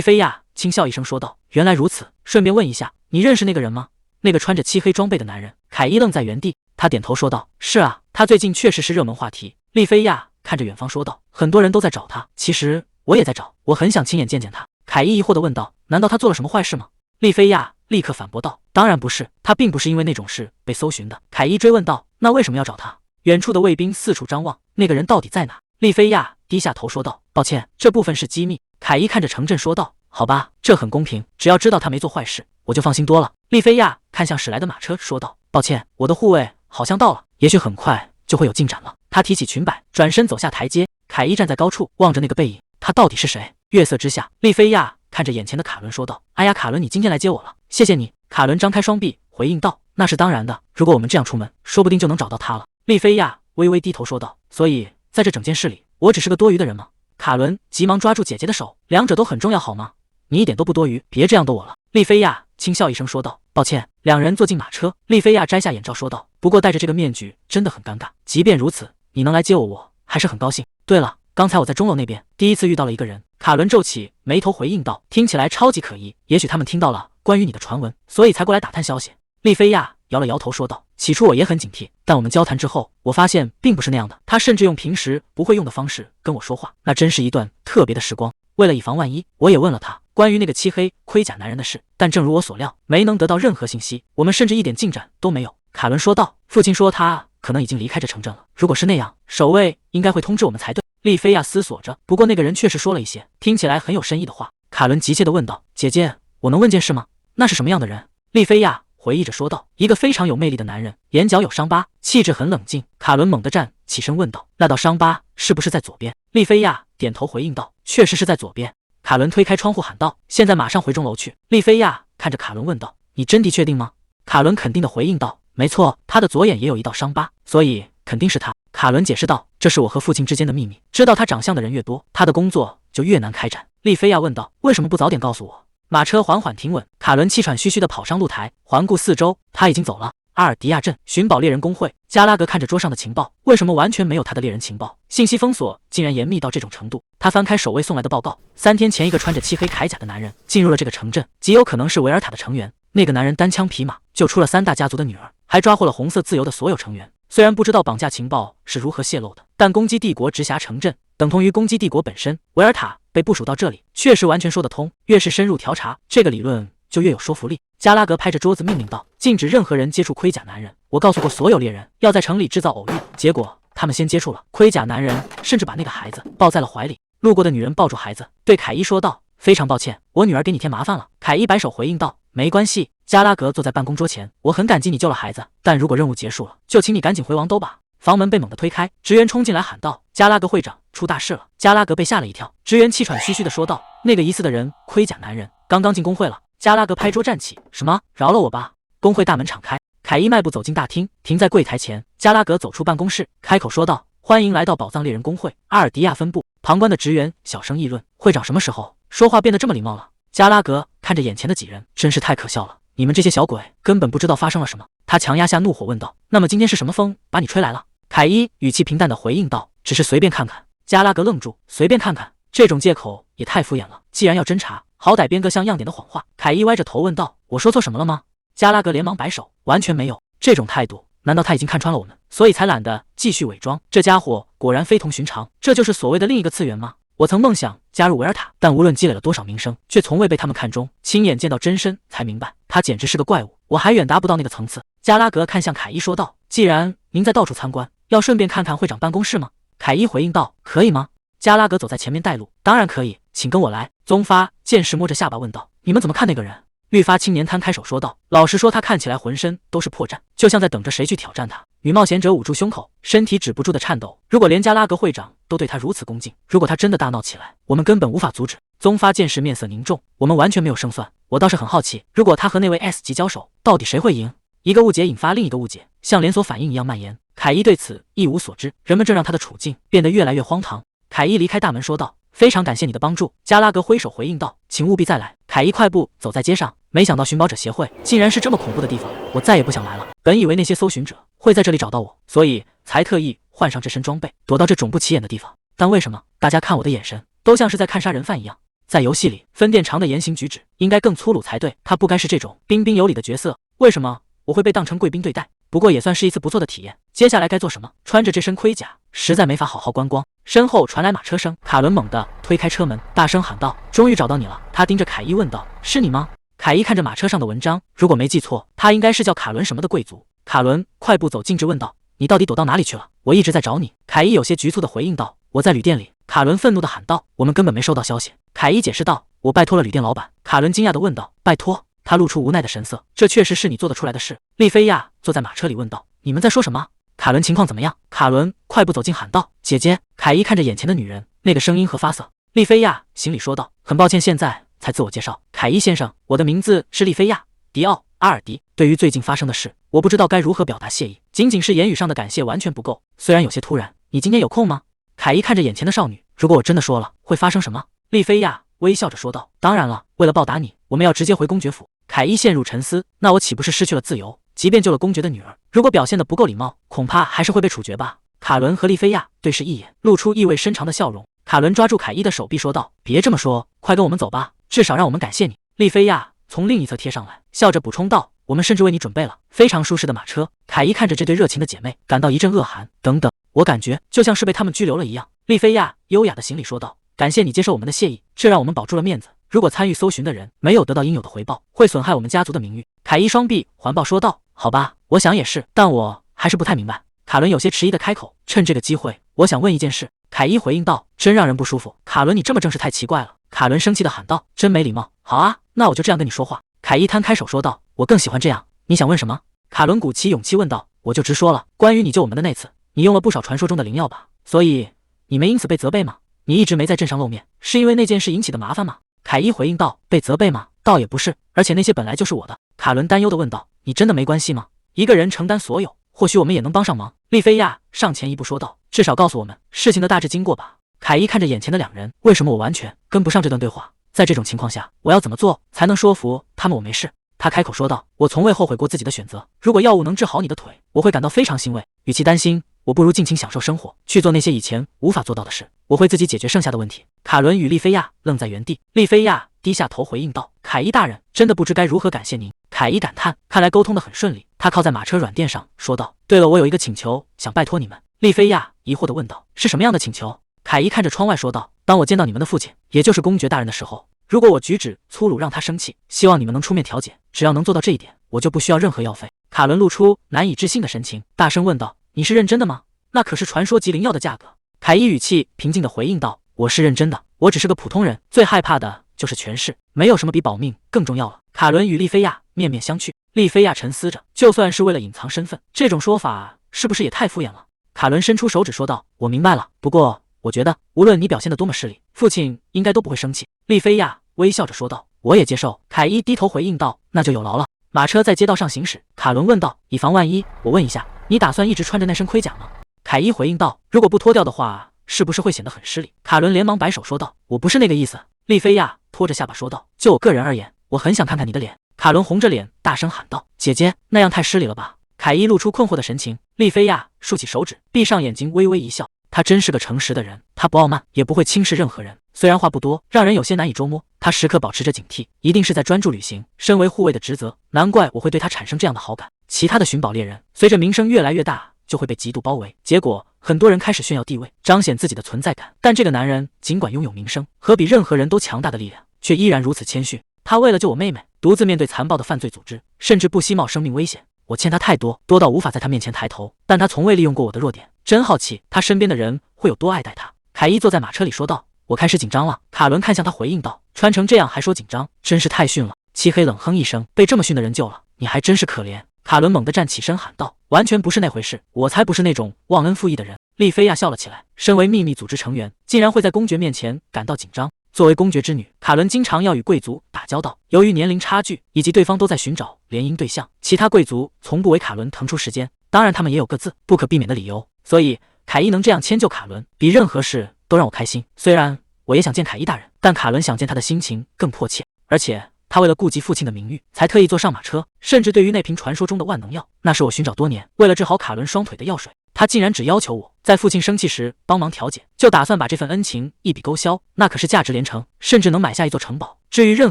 菲亚轻笑一声说道：“原来如此，顺便问一下，你认识那个人吗？那个穿着漆黑装备的男人？”凯伊愣在原地，他点头说道：“是啊，他最近确实是热门话题。”丽菲亚看着远方说道：“很多人都在找他，其实我也在找，我很想亲眼见见他。”凯伊疑惑地问道：“难道他做了什么坏事吗？”丽菲亚立刻反驳道：“当然不是，他并不是因为那种事被搜寻的。”凯伊追问道：“那为什么要找他？”远处的卫兵四处张望，那个人到底在哪？丽菲亚低下头说道：“抱歉，这部分是机密。”凯伊看着程振说道：“好吧，这很公平，只要知道他没做坏事，我就放心多了。”丽菲亚看向驶来的马车说道：“抱歉，我的护卫好像到了，也许很快就会有进展了。”他提起裙摆，转身走下台阶。凯伊站在高处望着那个背影，他到底是谁？月色之下，丽菲亚看着眼前的卡伦说道：“哎呀，卡伦，你今天来接我了，谢谢你。”卡伦张开双臂回应道：“那是当然的，如果我们这样出门，说不定就能找到他了。”丽菲亚微微低头说道：“所以在这整件事里，我只是个多余的人吗？”卡伦急忙抓住姐姐的手，两者都很重要，好吗？你一点都不多余，别这样逗我了。丽菲亚轻笑一声说道：“抱歉。”两人坐进马车，丽菲亚摘下眼罩说道：“不过戴着这个面具真的很尴尬。即便如此，你能来接我，我还是很高兴。对了，刚才我在钟楼那边第一次遇到了一个人。”卡伦皱起眉头回应道：“听起来超级可疑，也许他们听到了关于你的传闻，所以才过来打探消息。”丽菲亚摇了摇头说道：“起初我也很警惕，但我们交谈之后，我发现并不是那样的。他甚至用平时不会用的方式跟我说话，那真是一段特别的时光。为了以防万一，我也问了他关于那个漆黑盔甲男人的事，但正如我所料，没能得到任何信息，我们甚至一点进展都没有。”卡伦说道：“父亲说他可能已经离开这城镇了，如果是那样，守卫应该会通知我们才对。”丽菲亚思索着，不过那个人确实说了一些听起来很有深意的话。卡伦急切地问道：“姐姐，我能问件事吗？那是什么样的人？”丽菲亚回忆着说道：“一个非常有魅力的男人，眼角有伤疤，气质很冷静。”卡伦猛地站起身问道：“那道伤疤是不是在左边？”丽菲亚点头回应道：“确实是在左边。”卡伦推开窗户喊道：“现在马上回钟楼去。”丽菲亚看着卡伦问道：“你真的确定吗？”卡伦肯定地回应道：“没错，他的左眼也有一道伤疤，所以肯定是他。”卡伦解释道：“这是我和父亲之间的秘密，知道他长相的人越多，他的工作就越难开展。”丽菲亚问道：“为什么不早点告诉我？”马车缓缓停稳，卡伦气喘吁吁地跑上露台，环顾四周，他已经走了。阿尔迪亚镇寻宝猎人工会，加拉格看着桌上的情报，为什么完全没有他的猎人情报？信息封锁竟然严密到这种程度。他翻开守卫送来的报告，3天前一个穿着漆黑铠甲的男人进入了这个城镇，极有可能是维尔塔的成员。那个男人单枪匹马救出了3大家族的女儿，还抓获了红色自由的所有成员。虽然不知道绑架情报是如何泄露的，但攻击帝国直辖城镇等同于攻击帝国本身。维尔塔被部署到这里，确实完全说得通。越是深入调查，这个理论就越有说服力。加拉格拍着桌子命令道：“禁止任何人接触盔甲男人。我告诉过所有猎人，要在城里制造偶遇，结果他们先接触了。盔甲男人甚至把那个孩子抱在了怀里。”路过的女人抱住孩子，对凯伊说道：“非常抱歉，我女儿给你添麻烦了。”凯伊摆手回应道：“没关系。”加拉格坐在办公桌前：“我很感激你救了孩子，但如果任务结束了，就请你赶紧回王都吧。”房门被猛地推开，职员冲进来喊道：“加拉格会长，出大事了！”加拉格被吓了一跳，职员气喘吁吁地说道：“那个疑似的人，盔甲男人，刚刚进工会了。”加拉格拍桌站起：“什么？饶了我吧！”工会大门敞开，凯伊迈步走进大厅，停在柜台前。加拉格走出办公室，开口说道：“欢迎来到宝藏猎人工会阿尔迪亚分部。”旁观的职员小声议论：“会长什么时候说话变得这么礼貌了？”加拉格看着眼前的几人，真是太可笑了。你们这些小鬼根本不知道发生了什么。他强压下怒火问道：“那么今天是什么风把你吹来了？”凯伊语气平淡地回应道：“只是随便看看。”加拉格愣住，随便看看这种借口也太敷衍了。既然要侦查，好歹编个像样点的谎话。凯伊歪着头问道：“我说错什么了吗？”加拉格连忙摆手：“完全没有。”这种态度，难道他已经看穿了我们，所以才懒得继续伪装？这家伙果然非同寻常，这就是所谓的另一个次元吗？我曾梦想加入维尔塔，但无论积累了多少名声，却从未被他们看中。亲眼见到真身，才明白他简直是个怪物。我还远达不到那个层次。加拉格看向凯伊说道：“既然您在到处参观，要顺便看看会长办公室吗？”凯伊回应道：“可以吗？”加拉格走在前面带路：“当然可以，请跟我来。”宗发见势摸着下巴问道：“你们怎么看那个人？”绿发青年摊开手说道：“老实说，他看起来浑身都是破绽，就像在等着谁去挑战他。”女冒险者捂住胸口，身体止不住的颤抖。如果连加拉格会长都对他如此恭敬，如果他真的大闹起来，我们根本无法阻止。宗发见势面色凝重：“我们完全没有胜算。我倒是很好奇，如果他和那位 S 级交手，到底谁会赢？”一个误解引发另一个误解，像连锁反应一样蔓延。凯伊对此一无所知，人们正让他的处境变得越来越荒唐。凯伊离开大门说道：“非常感谢你的帮助。”加拉格挥手回应道：“请务必再来。”凯伊快步走在街上，没想到寻宝者协会竟然是这么恐怖的地方，我再也不想来了。本以为那些搜寻者会在这里找到我，所以才特意换上这身装备，躲到这种不起眼的地方。但为什么大家看我的眼神都像是在看杀人犯一样？在游戏里，分店长的言行举止应该更粗鲁才对，他不该是这种彬彬有礼的角色。为什么我会被当成贵宾对待？不过也算是一次不错的体验。接下来该做什么？穿着这身盔甲，实在没法好好观光。身后传来马车声，卡伦猛地推开车门，大声喊道：“终于找到你了！”他盯着凯伊问道：“是你吗？”凯伊看着马车上的文章，如果没记错，他应该是叫卡伦什么的贵族。卡伦快步走近至问道：“你到底躲到哪里去了？我一直在找你。”凯伊有些局促地回应道：“我在旅店里。”卡伦愤怒地喊道：“我们根本没收到消息。”凯伊解释道：“我拜托了旅店老板。”卡伦惊讶地问道：“拜托？”他露出无奈的神色：“这确实是你做得出来的事。”利菲亚坐在马车里问道：“你们在说什么？卡伦情况怎么样？”卡伦快步走近喊道：“姐姐。”凯伊看着眼前的女人，那个声音和发色。利菲亚行礼说道：“很抱歉，现在才自我介绍，凯伊先生，我的名字是利菲亚·迪奥·阿尔迪。对于最近发生的事，我不知道该如何表达谢意，仅仅是言语上的感谢完全不够，虽然有些突然。你今天有空吗？”凯伊看着眼前的少女，如果我真的说了，会发生什么？利菲亚微笑着说道：“当然了，为了报答你，我们要直接回公爵府。”凯伊陷入沉思，那我岂不是失去了自由？即便救了公爵的女儿，如果表现得不够礼貌，恐怕还是会被处决吧。卡伦和利菲亚对视一眼，露出意味深长的笑容。卡伦抓住凯伊的手臂说道：“别这么说，快跟我们走吧，至少让我们感谢你。”利菲亚从另一侧贴上来，笑着补充道：“我们甚至为你准备了非常舒适的马车。”凯伊看着这对热情的姐妹，感到一阵恶寒。等等，我感觉就像是被他们拘留了一样。利菲亚优雅的行礼说道：“感谢你接受我们的谢意，这让我们保住了面子。如果参与搜寻的人没有得到应有的回报，会损害我们家族的名誉。”凯伊双臂环抱说道：“好吧，我想也是，但我还是不太明白。”卡伦有些迟疑的开口：“趁这个机会，我想问一件事。”凯伊回应道：“真让人不舒服。”卡伦，你这么正式太奇怪了。卡伦生气的喊道：“真没礼貌。”好啊，那我就这样跟你说话。凯伊摊开手说道：“我更喜欢这样。你想问什么？”卡伦鼓起勇气问道：“我就直说了，关于你救我们的那次，你用了不少传说中的灵药吧？所以你没因此被责备吗？你一直没在镇上露面，是因为那件事引起的麻烦吗？”凯伊回应道：“被责备吗？倒也不是，而且那些本来就是我的。”卡伦担忧地问道：“你真的没关系吗？一个人承担所有，或许我们也能帮上忙。”利菲亚上前一步说道：“至少告诉我们事情的大致经过吧。”凯伊看着眼前的两人，为什么我完全跟不上这段对话？在这种情况下，我要怎么做才能说服他们我没事？他开口说道：“我从未后悔过自己的选择。如果药物能治好你的腿，我会感到非常欣慰。与其担心，我不如尽情享受生活，去做那些以前无法做到的事。我会自己解决剩下的问题。”卡伦与利菲亚愣在原地，利菲亚低下头回应道：“凯伊大人，真的不知该如何感谢您。”凯伊感叹，看来沟通得很顺利。他靠在马车软垫上说道：“对了，我有一个请求想拜托你们。”利菲亚疑惑地问道：“是什么样的请求？”凯伊看着窗外说道：“当我见到你们的父亲，也就是公爵大人的时候，如果我举止粗鲁让他生气，希望你们能出面调解。只要能做到这一点，我就不需要任何药费。”卡伦露出难以置信的神情，大声问道：“你是认真的吗？那可是传说级灵药的价格。”凯伊语气平静地回应道：“我是认真的，我只是个普通人，最害怕的就是权势，没有什么比保命更重要了。”卡伦与利菲亚面面相觑，利菲亚沉思着，就算是为了隐藏身份，这种说法是不是也太敷衍了？卡伦伸出手指说道：“我明白了，不过我觉得无论你表现得多么势利，父亲应该都不会生气。”利菲亚微笑着说道：“我也接受。”凯伊低头回应道：“那就有劳了。”马车在街道上行驶，卡伦问道：“以防万一，我问一下，你打算一直穿着那身盔甲吗？”凯伊回应道：“如果不脱掉的话，是不是会显得很失礼？”卡伦连忙摆手说道：“我不是那个意思。”利菲亚拖着下巴说道：“就我个人而言，我很想看看你的脸。”卡伦红着脸大声喊道：“姐姐，那样太失礼了吧？”凯伊露出困惑的神情，利菲亚竖起手指，闭上眼睛，微微一笑。他真是个诚实的人，他不傲慢，也不会轻视任何人。虽然话不多，让人有些难以捉摸，他时刻保持着警惕，一定是在专注履行身为护卫的职责。难怪我会对他产生这样的好感。其他的寻宝猎人随着名声越来越大，就会被极度包围，结果很多人开始炫耀地位，彰显自己的存在感。但这个男人尽管拥有名声和比任何人都强大的力量，却依然如此谦逊。他为了救我妹妹，独自面对残暴的犯罪组织，甚至不惜冒生命危险。我欠他太多，多到无法在他面前抬头，但他从未利用过我的弱点。真好奇他身边的人会有多爱戴他。凯伊坐在马车里说道：“我开始紧张了。”卡伦看向他回应道：“穿成这样还说紧张，真是太逊了。”漆黑冷哼一声，被这么逊的人救了，你还真是可怜。卡伦猛地站起身喊道：“完全不是那回事，我才不是那种忘恩负义的人。”利菲亚笑了起来，身为秘密组织成员，竟然会在公爵面前感到紧张。作为公爵之女，卡伦经常要与贵族打交道，由于年龄差距以及对方都在寻找联姻对象，其他贵族从不为卡伦腾出时间。当然他们也有各自不可避免的理由，所以凯伊能这样迁就卡伦，比任何事都让我开心。虽然我也想见凯伊大人，但卡伦想见他的心情更迫切，而且他为了顾及父亲的名誉，才特意坐上马车，甚至对于那瓶传说中的万能药，那是我寻找多年，为了治好卡伦双腿的药水，他竟然只要求我在父亲生气时帮忙调解，就打算把这份恩情一笔勾销，那可是价值连城，甚至能买下一座城堡，治愈任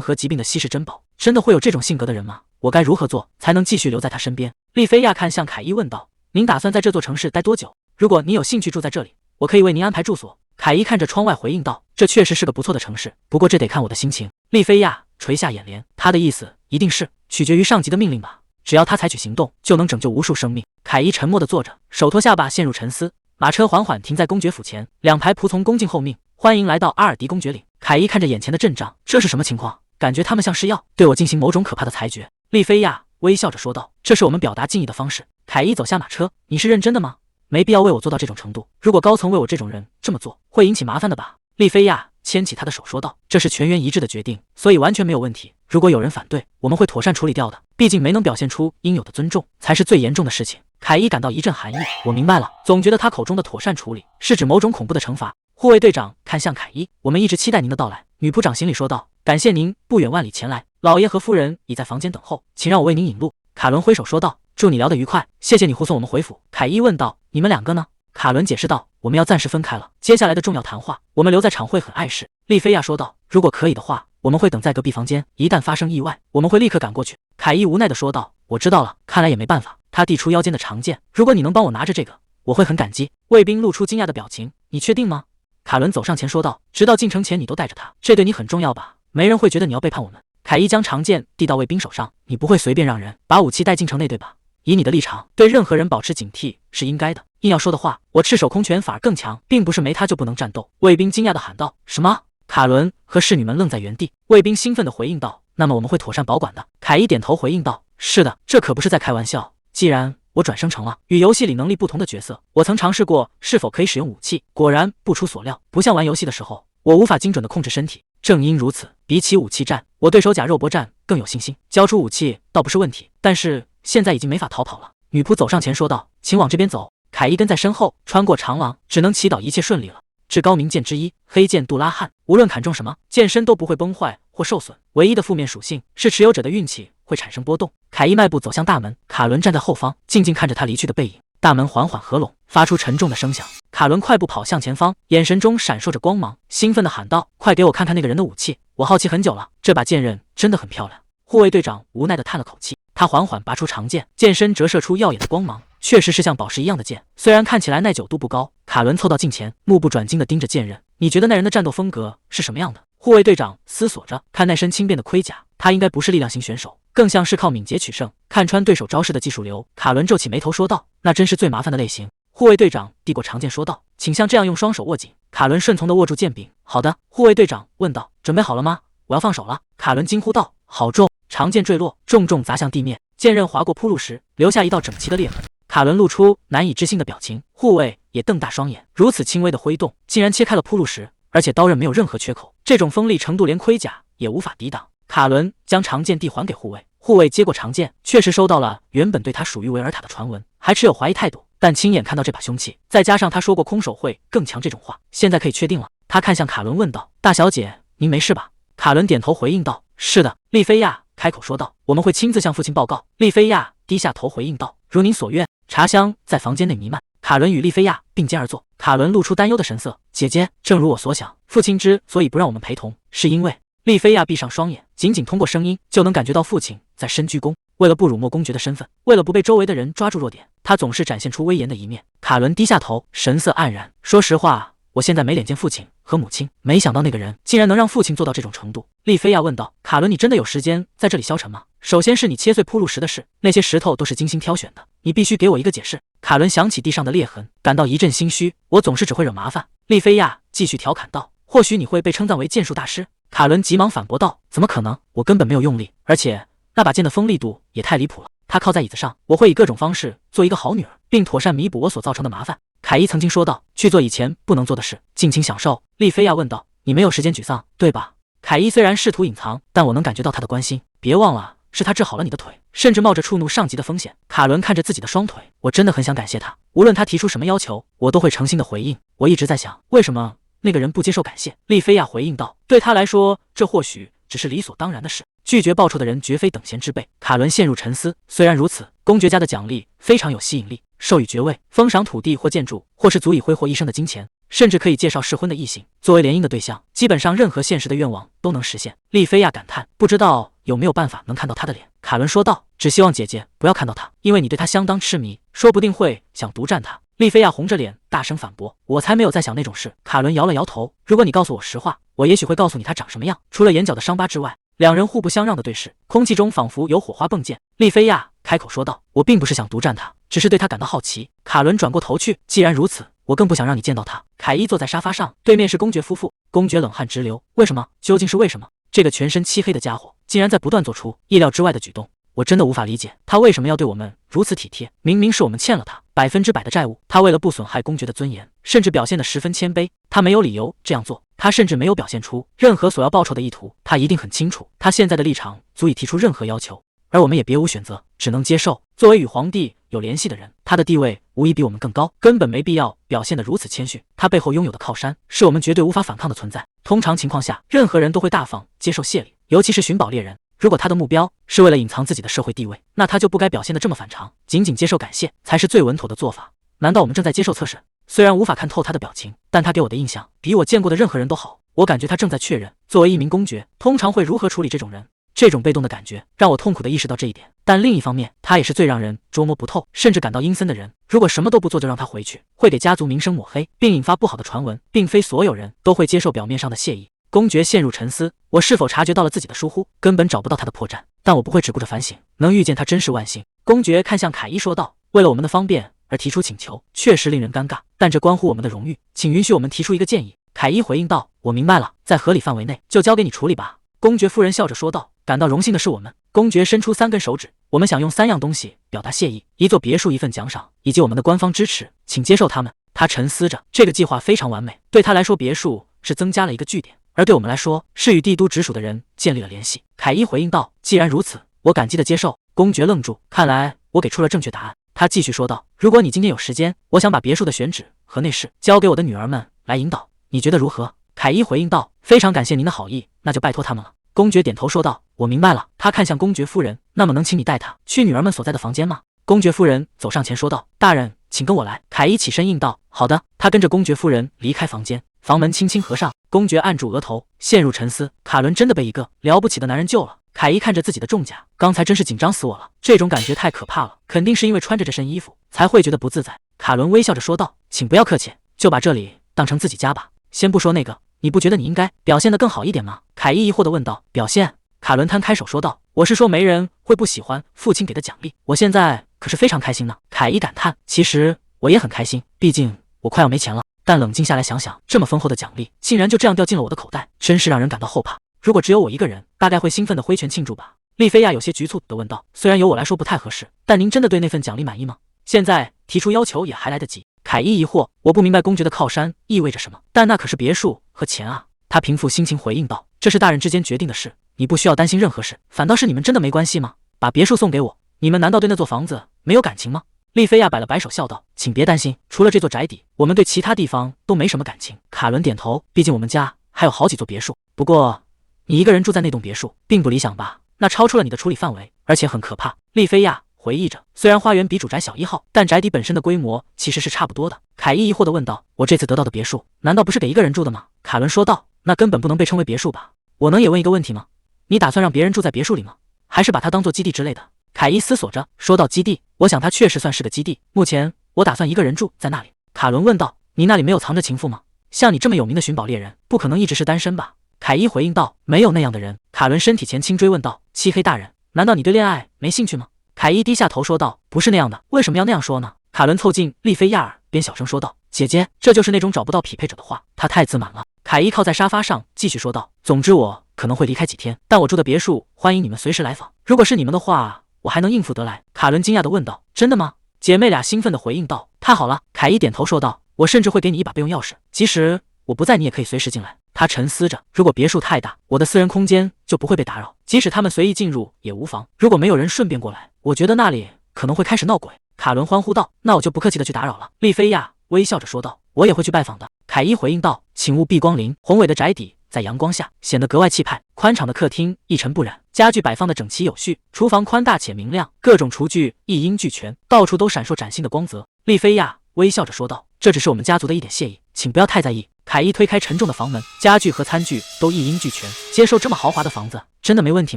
何疾病的稀世珍宝。真的会有这种性格的人吗？我该如何做才能继续留在他身边？丽菲亚看向凯伊问道：“您打算在这座城市待多久？如果你有兴趣住在这里，我可以为您安排住所。”凯伊看着窗外回应道：“这确实是个不错的城市，不过这得看我的心情。”丽菲亚垂下眼帘，他的意思一定是取决于上级的命令吧？只要他采取行动，就能拯救无数生命。凯伊沉默地坐着，手托下巴，陷入沉思。马车缓缓停在公爵府前，两排仆从恭敬候命，欢迎来到阿尔迪公爵岭。凯伊看着眼前的阵仗，这是什么情况？感觉他们像是要对我进行某种可怕的裁决。丽菲亚微笑着说道：“这是我们表达敬意的方式。”凯伊走下马车，你是认真的吗？没必要为我做到这种程度，如果高层为我这种人这么做，会引起麻烦的吧？丽菲亚牵起他的手说道：“这是全员一致的决定，所以完全没有问题。如果有人反对，我们会妥善处理掉的。毕竟没能表现出应有的尊重，才是最严重的事情。”凯伊感到一阵寒意，我明白了，总觉得他口中的妥善处理是指某种恐怖的惩罚。护卫队长看向凯伊：“我们一直期待您的到来。”女仆长行礼说道：“感谢您不远万里前来，老爷和夫人已在房间等候，请让我为您引路。”卡伦挥手说道：“祝你聊得愉快，谢谢你护送我们回府。”凯伊问道：“你们两个呢？”卡伦解释道：“我们要暂时分开了，接下来的重要谈话，我们留在场会很碍事。”丽菲亚说道：“如果可以的话，我们会等在隔壁房间，一旦发生意外，我们会立刻赶过去。”凯伊无奈地说道：“我知道了，看来也没办法。”他递出腰间的长剑：“如果你能帮我拿着这个，我会很感激。”卫兵露出惊讶的表情：“你确定吗？”卡伦走上前说道：“直到进城前你都带着它，这对你很重要吧？没人会觉得你要背叛我们。”凯伊将长剑递到卫兵手上：“你不会随便让人把武器带进城内对吧？以你的立场，对任何人保持警惕是应该的。硬要说的话，我赤手空拳反而更强，并不是没他就不能战斗。”卫兵惊讶地喊道：“什么？”卡伦和侍女们愣在原地。卫兵兴奋地回应道：“那么我们会妥善保管的。”凯伊点头回应道：“是的，这可不是在开玩笑。既然我转生成了与游戏里能力不同的角色，我曾尝试过是否可以使用武器，果然不出所料，不像玩游戏的时候，我无法精准地控制身体。正因如此，比起武器战，我对手甲肉搏战更有信心。交出武器倒不是问题，但是现在已经没法逃跑了。”女仆走上前说道：“请往这边走。”凯伊跟在身后，穿过长廊，只能祈祷一切顺利了。至高名剑之一，黑剑杜拉汉，无论砍中什么，剑身都不会崩坏或受损，唯一的负面属性是持有者的运气会产生波动。凯伊迈步走向大门，卡伦站在后方，静静看着他离去的背影。大门缓缓合拢，发出沉重的声响。卡伦快步跑向前方，眼神中闪烁着光芒，兴奋地喊道：“快给我看看那个人的武器！我好奇很久了，这把剑刃真的很漂亮。”护卫队长无奈地叹了口气，他缓缓拔出长剑，剑身折射出耀眼的光芒，确实是像宝石一样的剑，虽然看起来耐久度不高。卡伦凑到近前，目不转睛地盯着剑刃：“你觉得那人的战斗风格是什么样的？”护卫队长思索着，看那身轻便的盔甲，他应该不是力量型选手，更像是靠敏捷取胜、看穿对手招式的技术流。卡伦皱起眉头说道：“那真是最麻烦的类型。”护卫队长递过长剑说道：“请像这样用双手握紧。”卡伦顺从地握住剑柄。“好的。”护卫队长问道：“准备好了吗？我要放手了。”卡伦惊呼道：“好重！”长剑坠落，重重砸向地面，剑刃划过铺路时，留下一道整齐的裂痕。卡伦露出难以置信的表情，护卫也瞪大双眼，如此轻微的挥动，竟然切开了铺路石，而且刀刃没有任何缺口，这种锋利程度连盔甲也无法抵挡。卡伦将长剑递还给护卫，护卫接过长剑，确实收到了原本对他属于维尔塔的传闻，还持有怀疑态度，但亲眼看到这把凶器，再加上他说过空手会更强这种话，现在可以确定了。他看向卡伦问道：“大小姐，您没事吧？”卡伦点头回应道：“是的。”丽菲亚开口说道：“我们会亲自向父亲报告。”丽菲亚低下头回应道：“如您所愿。”茶香在房间内弥漫，卡伦与丽菲亚并肩而坐。卡伦露出担忧的神色：“姐姐，正如我所想，父亲之所以不让我们陪同，是因为……”丽菲亚闭上双眼，仅仅通过声音就能感觉到父亲在深鞠躬。为了不辱没公爵的身份，为了不被周围的人抓住弱点，他总是展现出威严的一面。卡伦低下头，神色黯然：“说实话，我现在没脸见父亲和母亲，没想到那个人竟然能让父亲做到这种程度。”丽菲亚问道：“卡伦，你真的有时间在这里消沉吗？首先是你切碎铺路石的事，那些石头都是精心挑选的，你必须给我一个解释。”卡伦想起地上的裂痕，感到一阵心虚。“我总是只会惹麻烦。”丽菲亚继续调侃道：“或许你会被称赞为剑术大师。”卡伦急忙反驳道：“怎么可能？我根本没有用力，而且那把剑的锋利度也太离谱了。”他靠在椅子上：“我会以各种方式做一个好女儿，并妥善弥补我所造成的麻烦。”凯伊曾经说道：“去做以前不能做的事，尽情享受。”丽菲亚问道：“你没有时间沮丧，对吧？”凯伊虽然试图隐藏，但我能感觉到他的关心。别忘了，是他治好了你的腿，甚至冒着触怒上级的风险。卡伦看着自己的双腿，我真的很想感谢他。无论他提出什么要求，我都会诚心的回应。我一直在想，为什么那个人不接受感谢？丽菲亚回应道：“对他来说，这或许只是理所当然的事。拒绝报酬的人绝非等闲之辈。卡伦陷入沉思。虽然如此，公爵家的奖励非常有吸引力，授予爵位、封赏土地或建筑，或是足以挥霍一生的金钱，甚至可以介绍适婚的异性作为联姻的对象，基本上任何现实的愿望都能实现。丽菲亚感叹，不知道有没有办法能看到他的脸。卡伦说道，只希望姐姐不要看到他，因为你对他相当痴迷，说不定会想独占他。丽菲亚红着脸大声反驳，我才没有在想那种事。卡伦摇了摇头，如果你告诉我实话，我也许会告诉你他长什么样。除了眼角的伤疤之外，两人互不相让的对视，空气中仿佛有火花迸溅。丽菲亚开口说道，我并不是想独占他，只是对他感到好奇。卡伦转过头去，既然如此，我更不想让你见到他。凯伊坐在沙发上，对面是公爵夫妇。公爵冷汗直流，为什么？究竟是为什么？这个全身漆黑的家伙竟然在不断做出意料之外的举动，我真的无法理解他为什么要对我们如此体贴。明明是我们欠了他100%的债务，他为了不损害公爵的尊严，甚至表现得十分谦卑。他没有理由这样做，他甚至没有表现出任何索要报酬的意图。他一定很清楚，他现在的立场足以提出任何要求，而我们也别无选择，只能接受。作为与皇帝有联系的人，他的地位无疑比我们更高，根本没必要表现得如此谦逊。他背后拥有的靠山，是我们绝对无法反抗的存在。通常情况下，任何人都会大方接受谢礼，尤其是寻宝猎人。如果他的目标是为了隐藏自己的社会地位，那他就不该表现得这么反常，仅仅接受感谢才是最稳妥的做法。难道我们正在接受测试？虽然无法看透他的表情，但他给我的印象比我见过的任何人都好。我感觉他正在确认，作为一名公爵，通常会如何处理这种人。这种被动的感觉让我痛苦地意识到这一点，但另一方面，他也是最让人捉摸不透，甚至感到阴森的人。如果什么都不做就让他回去，会给家族名声抹黑，并引发不好的传闻。并非所有人都会接受表面上的谢意。公爵陷入沉思，我是否察觉到了自己的疏忽，根本找不到他的破绽，但我不会只顾着反省，能遇见他真是万幸。公爵看向凯伊说道，为了我们的方便而提出请求，确实令人尴尬，但这关乎我们的荣誉，请允许我们提出一个建议。凯伊回应道，我明白了，在合理范围内就交给你处理吧。公爵夫人笑着说道，感到荣幸的是我们。公爵伸出3根手指，我们想用3样东西表达谢意，一座别墅，一份奖赏，以及我们的官方支持，请接受他们。他沉思着，这个计划非常完美，对他来说别墅是增加了一个据点，而对我们来说是与帝都直属的人建立了联系。凯伊回应道，既然如此，我感激地接受。公爵愣住，看来我给出了正确答案。他继续说道，如果你今天有时间，我想把别墅的选址和内饰交给我的女儿们来引导，你觉得如何？凯伊回应道，非常感谢您的好意，那就拜托他们了。公爵点头说道，我明白了。他看向公爵夫人，那么能请你带他去女儿们所在的房间吗？公爵夫人走上前说道，大人请跟我来。凯伊起身应道，好的。他跟着公爵夫人离开房间，房门轻轻合上。公爵按住额头，陷入沉思。卡伦真的被一个了不起的男人救了。凯伊看着自己的重甲，刚才真是紧张死我了，这种感觉太可怕了，肯定是因为穿着这身衣服才会觉得不自在。卡伦微笑着说道，请不要客气，就把这里当成自己家吧。先不说那个，你不觉得你应该表现得更好一点吗？凯伊疑惑地问道。表现？卡伦摊开手说道，我是说没人会不喜欢父亲给的奖励，我现在可是非常开心呢。凯伊感叹，其实我也很开心，毕竟我快要没钱了。但冷静下来想想，这么丰厚的奖励竟然就这样掉进了我的口袋，真是让人感到后怕。如果只有我一个人，大概会兴奋地挥拳庆祝吧。丽菲亚有些局促地问道，虽然由我来说不太合适，但您真的对那份奖励满意吗？现在提出要求也还来得及。凯伊疑惑，我不明白公爵的靠山意味着什么，但那可是别墅和钱啊。他平复心情回应道，这是大人之间决定的事，你不需要担心任何事。反倒是你们真的没关系吗？把别墅送给我，你们难道对那座房子没有感情吗？丽菲亚摆了摆手笑道，请别担心，除了这座宅邸，我们对其他地方都没什么感情。卡伦点头，毕竟我们家还有好几座别墅，不过你一个人住在那栋别墅并不理想吧？那超出了你的处理范围，而且很可怕。丽菲亚回忆着，虽然花园比主宅小1号，但宅邸本身的规模其实是差不多的。凯伊疑惑地问道，我这次得到的别墅难道不是给一个人住的吗？卡伦说道，那根本不能被称为别墅吧。我能也问一个问题吗？你打算让别人住在别墅里吗？还是把它当做基地之类的？凯伊思索着说到，基地，我想它确实算是个基地，目前我打算一个人住在那里。卡伦问道，你那里没有藏着情妇吗？像你这么有名的寻宝猎人，不可能一直是单身吧？凯伊回应道，没有那样的人。卡伦身体前倾追问道，漆黑大人，难道你对恋爱没兴趣吗？凯伊低下头说道，不是那样的。为什么要那样说呢？卡伦凑近丽菲亚尔边小声说道，姐姐，这就是那种找不到匹配者的话，他太自满了。凯伊靠在沙发上继续说道，总之我可能会离开几天，但我住的别墅欢迎你们随时来访，如果是你们的话，我还能应付得来。卡伦惊讶地问道，真的吗？姐妹俩兴奋地回应道，太好了。凯伊点头说道，我甚至会给你一把备用钥匙，即使我不在，你也可以随时进来。他沉思着，如果别墅太大，我的私人空间就不会被打扰，即使他们随意进入也无妨。如果没有人顺便过来，我觉得那里可能会开始闹鬼。卡伦欢呼道，那我就不客气地去打扰了。丽菲亚微笑着说道，我也会去拜访的。凯伊回应道，请勿避光临，宏伟的宅邸在阳光下显得格外气派。宽敞的客厅一尘不染，家具摆放的整齐有序，厨房宽大且明亮，各种厨具一应俱全，到处都闪烁崭新的光泽。丽菲亚微笑着说道：“这只是我们家族的一点谢意，请不要太在意。”凯伊推开沉重的房门，家具和餐具都一应俱全，接受这么豪华的房子，真的没问题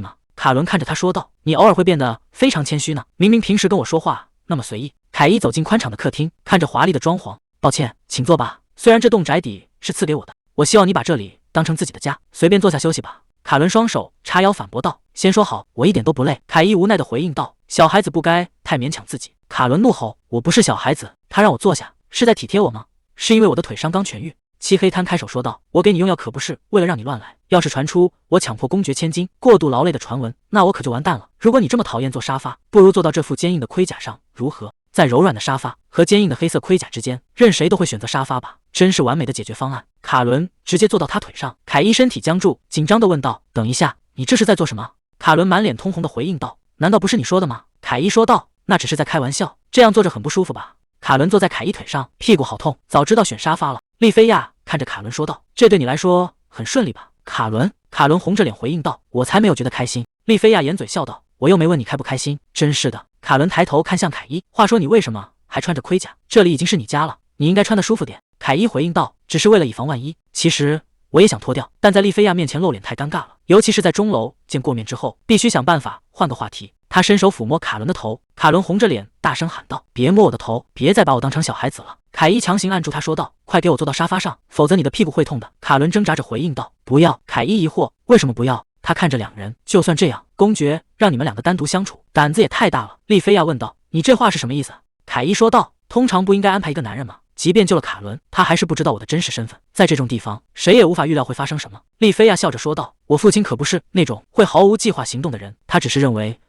吗？卡伦看着他说道：“你偶尔会变得非常谦虚呢，明明平时跟我说话那么随意。”凯伊走进宽敞的客厅，看着华丽的装潢，抱歉，请坐吧。虽然这栋宅邸是赐给我的，我希望你把这里当成自己的家，随便坐下休息吧。卡伦双手叉腰反驳道：“先说好，我一点都不累。”凯伊无奈地回应道：“小孩子不该太勉强自己。”卡伦怒吼：“我不是小孩子，他让我坐下，是在体贴我吗？是因为我的腿伤刚痊愈。”漆黑摊开手说道：“我给你用药可不是为了让你乱来，要是传出我强迫公爵千金、过度劳累的传闻，那我可就完蛋了。如果你这么讨厌坐沙发，不如坐到这副坚硬的盔甲上，如何？”在柔软的沙发和坚硬的黑色盔甲之间，任谁都会选择沙发吧，真是完美的解决方案。卡伦直接坐到他腿上，凯伊身体僵住，紧张地问道：“等一下，你这是在做什么？”卡伦满脸通红地回应道：“难道不是你说的吗？”凯伊说道：“那只是在开玩笑，这样坐着很不舒服吧？”卡伦坐在凯伊腿上，屁股好痛，早知道选沙发了。丽菲亚看着卡伦说道：“这对你来说很顺利吧？”卡伦红着脸回应道：“我才没有觉得开心。”丽菲亚掩嘴笑道：“我又没问你开不开心，真是的。”卡伦抬头看向凯伊，话说你为什么还穿着盔甲？这里已经是你家了，你应该穿得舒服点。凯伊回应道：“只是为了以防万一。其实我也想脱掉，但在丽菲亚面前露脸太尴尬了，尤其是在钟楼见过面之后，必须想办法换个话题。”他伸手抚摸卡伦的头，卡伦红着脸大声喊道：“别摸我的头，别再把我当成小孩子了。”凯伊强行按住他说道：“快给我坐到沙发上，否则你的屁股会痛的。”卡伦挣扎着回应道：“不要。”凯伊疑惑：“为什么不要？”他看着两人，就算这样，公爵让你们两个单独相处，胆子也太大了。丽菲亚问道：“你这话是什么意思？”凯伊说道：“通常不应该安排一个男人吗？即便救了卡伦，他还是不知道我的真实身份。在这种地方，谁也无法预料会发生什么。”丽菲亚笑着说道：“我父亲可不是那种会毫无计划行动的人，他只是认为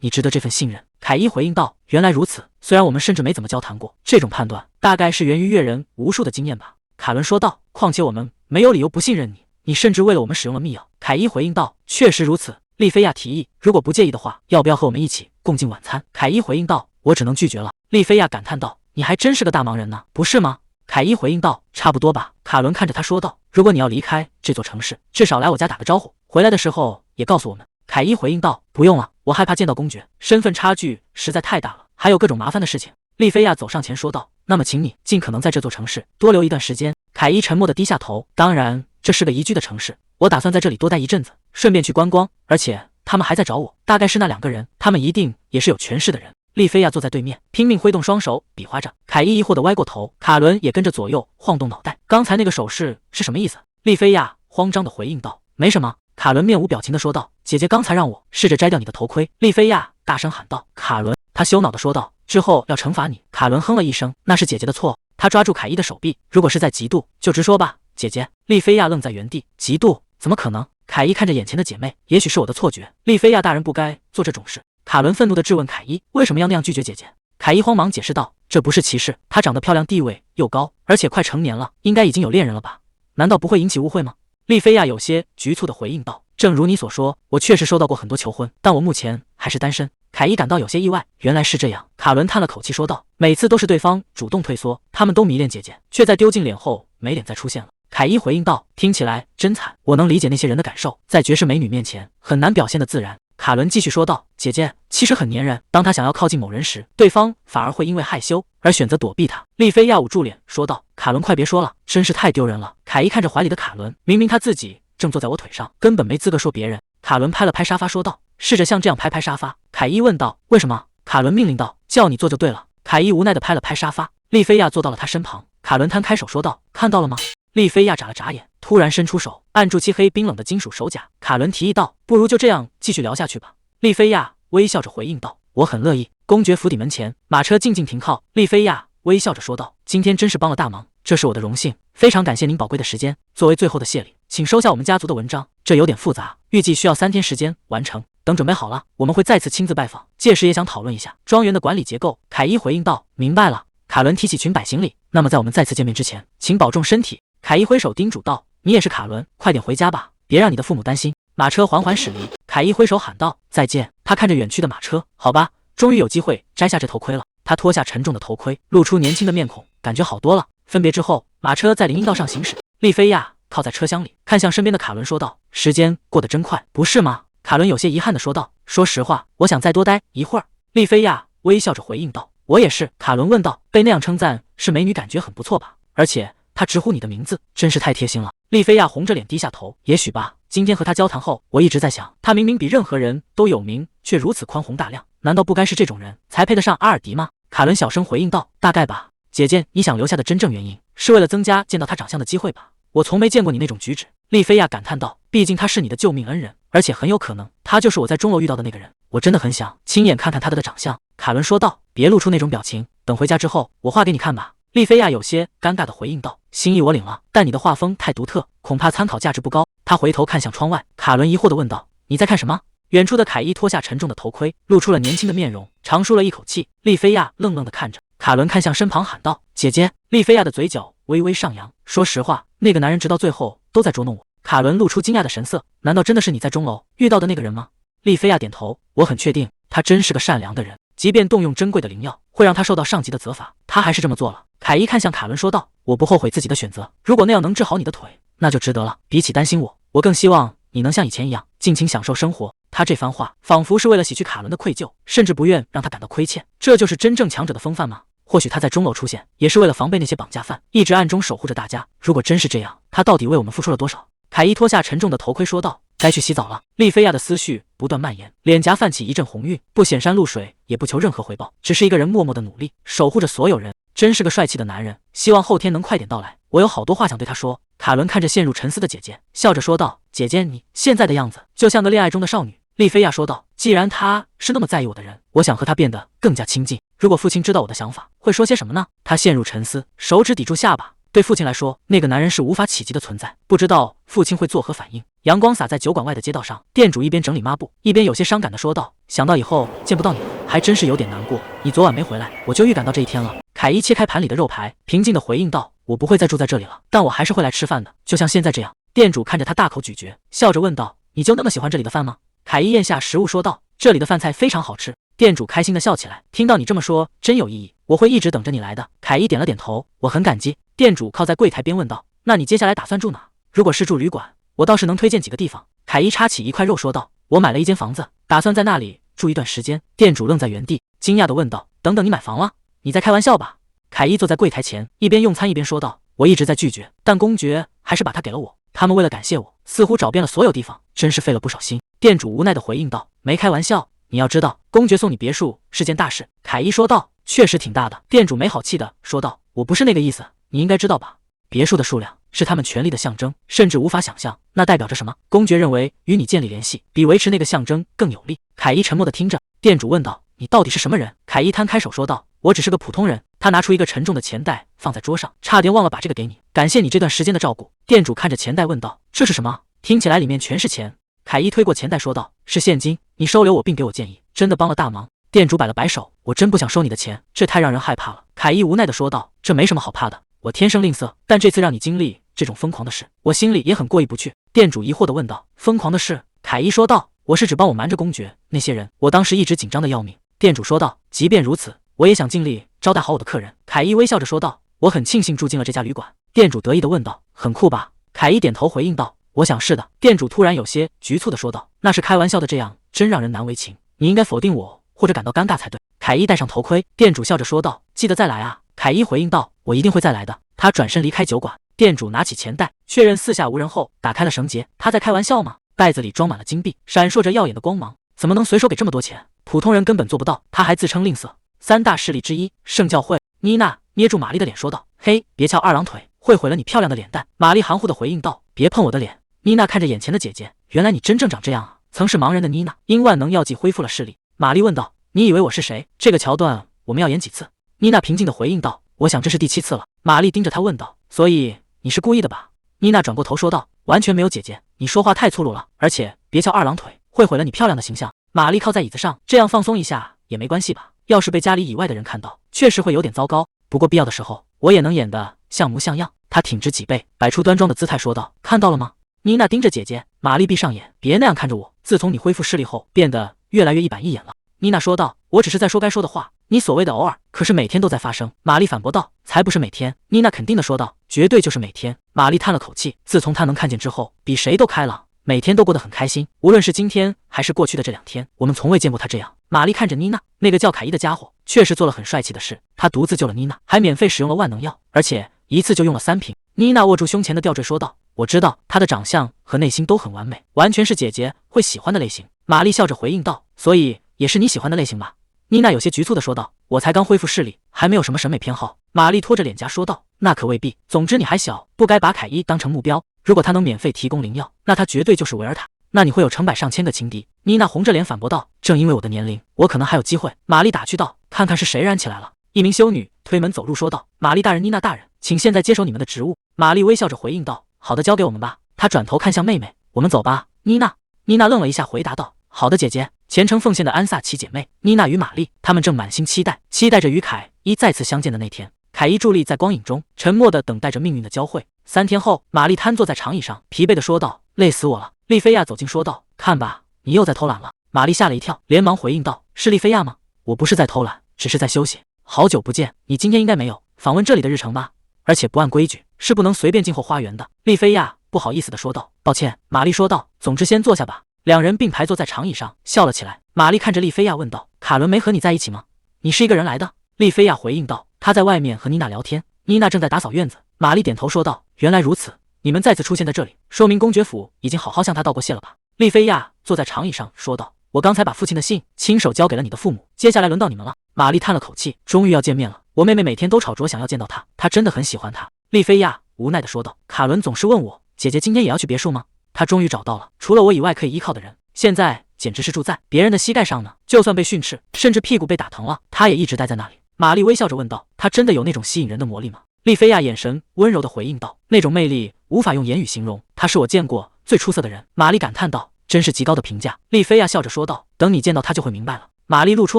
你值得这份信任。”凯伊回应道：“原来如此，虽然我们甚至没怎么交谈过，这种判断大概是源于阅人无数的经验吧。”卡伦说道：“况且我们没有理由不信任你，你甚至为了我们使用了密钥。”凯伊回应道：“确实如此。”丽菲亚提议：“如果不介意的话，要不要和我们一起共进晚餐？”凯伊回应道：“我只能拒绝了。”丽菲亚感叹道：“你还真是个大忙人呢，不是吗？”凯伊回应道：“差不多吧。”卡伦看着他说道：“如果你要离开这座城市，至少来我家打个招呼，回来的时候也告诉我们。”凯伊回应道：“不用了，我害怕见到公爵，身份差距实在太大了，还有各种麻烦的事情。”丽菲亚走上前说道：“那么请你尽可能在这座城市多留一段时间。”凯伊沉默地低下头：“当然，这是个宜居的城市，我打算在这里多待一阵子，顺便去观光，而且他们还在找我，大概是那两个人，他们一定也是有权势的人。”丽菲亚坐在对面，拼命挥动双手比划着。凯伊疑惑地歪过头，卡伦也跟着左右晃动脑袋。刚才那个手势是什么意思？丽菲亚慌张地回应道：“没什么。”卡伦面无表情地说道：“姐姐刚才让我试着摘掉你的头盔。”丽菲亚大声喊道：“卡伦！”他羞恼地说道：“之后要惩罚你。”卡伦哼了一声：“那是姐姐的错。”他抓住凯伊的手臂：“如果是在嫉妒，就直说吧，姐姐。”丽菲亚愣在原地：“嫉妒？怎么可能？”凯伊看着眼前的姐妹：“也许是我的错觉，丽菲亚大人不该做这种事。”卡伦愤怒地质问凯伊：“为什么要那样拒绝姐姐？”凯伊慌忙解释道：“这不是歧视，她长得漂亮，地位又高，而且快成年了，应该已经有恋人了吧？难道不会引起误会吗？”丽菲亚有些局促地回应道：“正如你所说，我确实收到过很多求婚，但我目前还是单身。”凯伊感到有些意外，原来是这样。卡伦叹了口气说道：“每次都是对方主动退缩，他们都迷恋姐姐，却在丢尽脸后没脸再出现了。”凯伊回应道：“听起来真惨，我能理解那些人的感受，在绝世美女面前很难表现得自然。”卡伦继续说道：“姐姐其实很粘人，当她想要靠近某人时，对方反而会因为害羞而选择躲避她。”丽菲亚捂住脸说道：“卡伦，快别说了，真是太丢人了。”凯伊看着怀里的卡伦，明明他自己正坐在我腿上，根本没资格说别人。卡伦拍了拍沙发说道：“试着像这样拍拍沙发。”凯伊问道：“为什么？”卡伦命令道：“叫你做就对了。”凯伊无奈地拍了拍沙发，丽菲亚坐到了他身旁。卡伦摊开手说道：“看到了吗？”丽菲亚眨了眨眼，突然伸出手按住漆黑冰冷的金属手甲。卡伦提议道：“不如就这样继续聊下去吧。”丽菲亚微笑着回应道：“我很乐意。”公爵府邸门前，马车静静停靠。丽菲亚微笑着说道：“今天真是帮了大忙，这是我的荣幸，非常感谢您宝贵的时间。作为最后的谢礼，请收下我们家族的文章，这有点复杂，预计需要3天时间完成。等准备好了，我们会再次亲自拜访，届时也想讨论一下庄园的管理结构。”凯伊回应道：“明白了。”卡伦提起裙摆行礼：“那么在我们再次见面之前，请保重身体。”凯伊挥手叮嘱道：“你也是卡伦，快点回家吧，别让你的父母担心。”马车缓缓驶离，凯伊挥手喊道：“再见。”他看着远去的马车，好吧，终于有机会摘下这头盔了。他脱下沉重的头盔，露出年轻的面孔，感觉好多了。分别之后，马车在林荫道上行驶。丽菲亚靠在车厢里，看向身边的卡伦说道：“时间过得真快，不是吗？”卡伦有些遗憾地说道：“说实话，我想再多待一会儿。”丽菲亚微笑着回应道：“我也是。”卡伦问道：“被那样称赞是美女，感觉很不错吧？而且她直呼你的名字，真是太贴心了。”丽菲亚红着脸低下头：“也许吧。今天和她交谈后，我一直在想，她明明比任何人都有名，却如此宽宏大量，难道不该是这种人才配得上阿尔迪吗？”卡伦小声回应道：“大概吧。姐姐，你想留下的真正原因，是为了增加见到她长相的机会吧？我从没见过你那种举止。”丽菲亚感叹道：“毕竟他是你的救命恩人，而且很有可能他就是我在钟楼遇到的那个人。我真的很想亲眼看看他的长相。”卡伦说道：“别露出那种表情，等回家之后我画给你看吧。”丽菲亚有些尴尬地回应道：“心意我领了，但你的画风太独特，恐怕参考价值不高。”他回头看向窗外，卡伦疑惑地问道：“你在看什么？”远处的凯伊脱下沉重的头盔，露出了年轻的面容，长舒了一口气。丽菲亚愣愣地看着卡伦，看向身旁喊道：“姐姐！”丽菲亚的嘴角微微上扬，说实话，那个男人直到最后都在捉弄我。卡伦露出惊讶的神色，难道真的是你在钟楼遇到的那个人吗？丽菲亚点头，我很确定，他真是个善良的人，即便动用珍贵的灵药会让他受到上级的责罚，他还是这么做了。凯伊看向卡伦说道：“我不后悔自己的选择，如果那样能治好你的腿，那就值得了。比起担心我，我更希望你能像以前一样尽情享受生活。”他这番话仿佛是为了洗去卡伦的愧疚，甚至不愿让他感到亏欠。这就是真正强者的风范吗？或许他在钟楼出现，也是为了防备那些绑架犯，一直暗中守护着大家。如果真是这样，他到底为我们付出了多少？凯伊脱下沉重的头盔说道：“该去洗澡了。”丽菲亚的思绪不断蔓延，脸颊泛起一阵红晕，不显山露水，也不求任何回报，只是一个人默默的努力，守护着所有人。真是个帅气的男人，希望后天能快点到来，我有好多话想对他说。卡伦看着陷入沉思的姐姐，笑着说道：“姐姐，你现在的样子就像个恋爱中的少女。”丽菲亚说道：“既然他是那么在意我的人，我想和他变得更加亲近。如果父亲知道我的想法，会说些什么呢？”他陷入沉思，手指抵住下巴。对父亲来说，那个男人是无法企及的存在，不知道父亲会作何反应。阳光洒在酒馆外的街道上，店主一边整理抹布，一边有些伤感地说道：“想到以后见不到你了，还真是有点难过。你昨晚没回来，我就预感到这一天了。”凯伊切开盘里的肉排，平静地回应道：“我不会再住在这里了，但我还是会来吃饭的，就像现在这样。”店主看着他大口咀嚼，笑着问道：“你就那么喜欢这里的饭吗？”凯伊咽下食物说道：“这里的饭菜非常好吃。”店主开心地笑起来：“听到你这么说，真有意义，我会一直等着你来的。”凯伊点了点头：“我很感激。”店主靠在柜台边问道：“那你接下来打算住哪？如果是住旅馆，我倒是能推荐几个地方。”凯伊插起一块肉说道：“我买了一间房子，打算在那里住一段时间。”店主愣在原地，惊讶地问道：“等等，你买房了？你在开玩笑吧？”凯伊坐在柜台前，一边用餐一边说道：“我一直在拒绝，但公爵还是把它给了我。他们为了感谢我，似乎找遍了所有地方，真是费了不少心。”店主无奈地回应道：“没开玩笑，你要知道，公爵送你别墅是件大事。”凯伊说道：“确实挺大的。”店主没好气地说道：“我不是那个意思，你应该知道吧？别墅的数量是他们权力的象征，甚至无法想象那代表着什么。公爵认为与你建立联系，比维持那个象征更有利。”凯伊沉默地听着，店主问道：“你到底是什么人？”凯伊摊开手说道：“我只是个普通人。”他拿出一个沉重的钱袋放在桌上，差点忘了把这个给你，感谢你这段时间的照顾。店主看着钱袋问道：“这是什么？听起来里面全是钱。”凯伊推过钱袋说道：“是现金，你收留我并给我建议，真的帮了大忙。”店主摆了摆手：“我真不想收你的钱，这太让人害怕了。”凯伊无奈地说道：“这没什么好怕的，我天生吝啬，但这次让你经历这种疯狂的事，我心里也很过意不去。”店主疑惑地问道：“疯狂的事？”凯伊说道：“我是指帮我瞒着公爵那些人，我当时一直紧张的要命。”店主说道：“即便如此，我也想尽力招待好我的客人。”凯伊微笑着说道：“我很庆幸住进了这家旅馆。”店主得意地问道：“很酷吧？”凯伊点头回应道：“我想是的。”店主突然有些局促地说道：“那是开玩笑的，这样真让人难为情。你应该否定我，或者感到尴尬才对。”凯伊戴上头盔，店主笑着说道：“记得再来啊。”凯伊回应道：“我一定会再来的。”他转身离开酒馆。店主拿起钱袋，确认四下无人后，打开了绳结。他在开玩笑吗？袋子里装满了金币，闪烁着耀眼的光芒，怎么能随手给这么多钱？普通人根本做不到。他还自称吝啬。三大势力之一，圣教会。妮娜捏住玛丽的脸说道：“嘿，别翘二郎腿，会毁了你漂亮的脸蛋。”玛丽含糊地回应道：“别碰我的脸。”妮娜看着眼前的姐姐，原来你真正长这样啊！曾是盲人的妮娜因万能药剂恢复了视力。玛丽问道：“你以为我是谁？这个桥段我们要演几次？”妮娜平静地回应道：“我想这是第7次了。”玛丽盯着她问道：“所以你是故意的吧？”妮娜转过头说道：“完全没有，姐姐，你说话太粗鲁了，而且别翘二郎腿，会毁了你漂亮的形象。”玛丽靠在椅子上，这样放松一下也没关系吧？要是被家里以外的人看到，确实会有点糟糕。不过必要的时候，我也能演得像模像样。她挺直脊背，摆出端庄的姿态说道：“看到了吗？”妮娜盯着姐姐，玛丽闭上眼，别那样看着我。自从你恢复视力后，变得越来越一板一眼了。妮娜说道：“我只是在说该说的话，你所谓的偶尔，可是每天都在发生。玛丽反驳道：“才不是每天。”妮娜肯定的说道：“绝对就是每天。”玛丽叹了口气，自从她能看见之后，比谁都开朗，每天都过得很开心。无论是今天还是过去的这2天，我们从未见过她这样。玛丽看着妮娜，那个叫凯伊的家伙确实做了很帅气的事，他独自救了妮娜，还免费使用了万能药，而且一次就用了3瓶。妮娜握住胸前的吊坠说道：“我知道她的长相和内心都很完美，完全是姐姐会喜欢的类型。”玛丽笑着回应道：“所以也是你喜欢的类型吧？”妮娜有些局促地说道：“我才刚恢复视力，还没有什么审美偏好。”玛丽拖着脸颊说道：“那可未必。总之你还小，不该把凯伊当成目标。如果他能免费提供灵药，那他绝对就是维尔塔，那你会有成百上千个情敌。”妮娜红着脸反驳道：“正因为我的年龄，我可能还有机会。”玛丽打趣道：“看看是谁燃起来了。”一名修女推门走入说道：“玛丽大人，妮娜大人，请现在接手你们的职务。”玛丽微笑着回应道：“好的，交给我们吧。”她转头看向妹妹：“我们走吧。”妮娜愣了一下，回答道：“好的，姐姐。”虔诚奉献的安萨奇姐妹妮娜与玛丽，她们正满心期待着与凯伊再次相见的那天。凯伊伫立在光影中，沉默地等待着命运的交汇。3天后，玛丽瘫坐在长椅上，疲惫地说道：“累死我了。”丽菲亚走近说道：“看吧，你又在偷懒了。”玛丽吓了一跳，连忙回应道：“是丽菲亚吗？我不是在偷懒，只是在休息。好久不见，你今天应该没有访问这里的日程吧？而且不按规矩，是不能随便进后花园的。”丽菲亚不好意思地说道：“抱歉。”玛丽说道：“总之先坐下吧。”2人并排坐在长椅上，笑了起来。玛丽看着丽菲亚问道：“卡伦没和你在一起吗？你是一个人来的？”丽菲亚回应道：“他在外面和妮娜聊天，妮娜正在打扫院子。”玛丽点头说道：“原来如此，你们再次出现在这里，说明公爵府已经好好向他道过谢了吧？”丽菲亚坐在长椅上说道：“我刚才把父亲的信亲手交给了你的父母，接下来轮到你们了。”玛丽叹了口气，终于要见面了。我妹妹每天都吵着想要见到他，她真的很喜欢他。丽菲亚无奈地说道：“卡伦总是问我，姐姐今天也要去别墅吗？他终于找到了除了我以外可以依靠的人，现在简直是住在别人的膝盖上呢。就算被训斥，甚至屁股被打疼了，他也一直待在那里。”玛丽微笑着问道：“他真的有那种吸引人的魔力吗？”丽菲亚眼神温柔地回应道：“那种魅力无法用言语形容，他是我见过最出色的人。”玛丽感叹道：“真是极高的评价。”丽菲亚笑着说道：“等你见到他就会明白了。”玛丽露出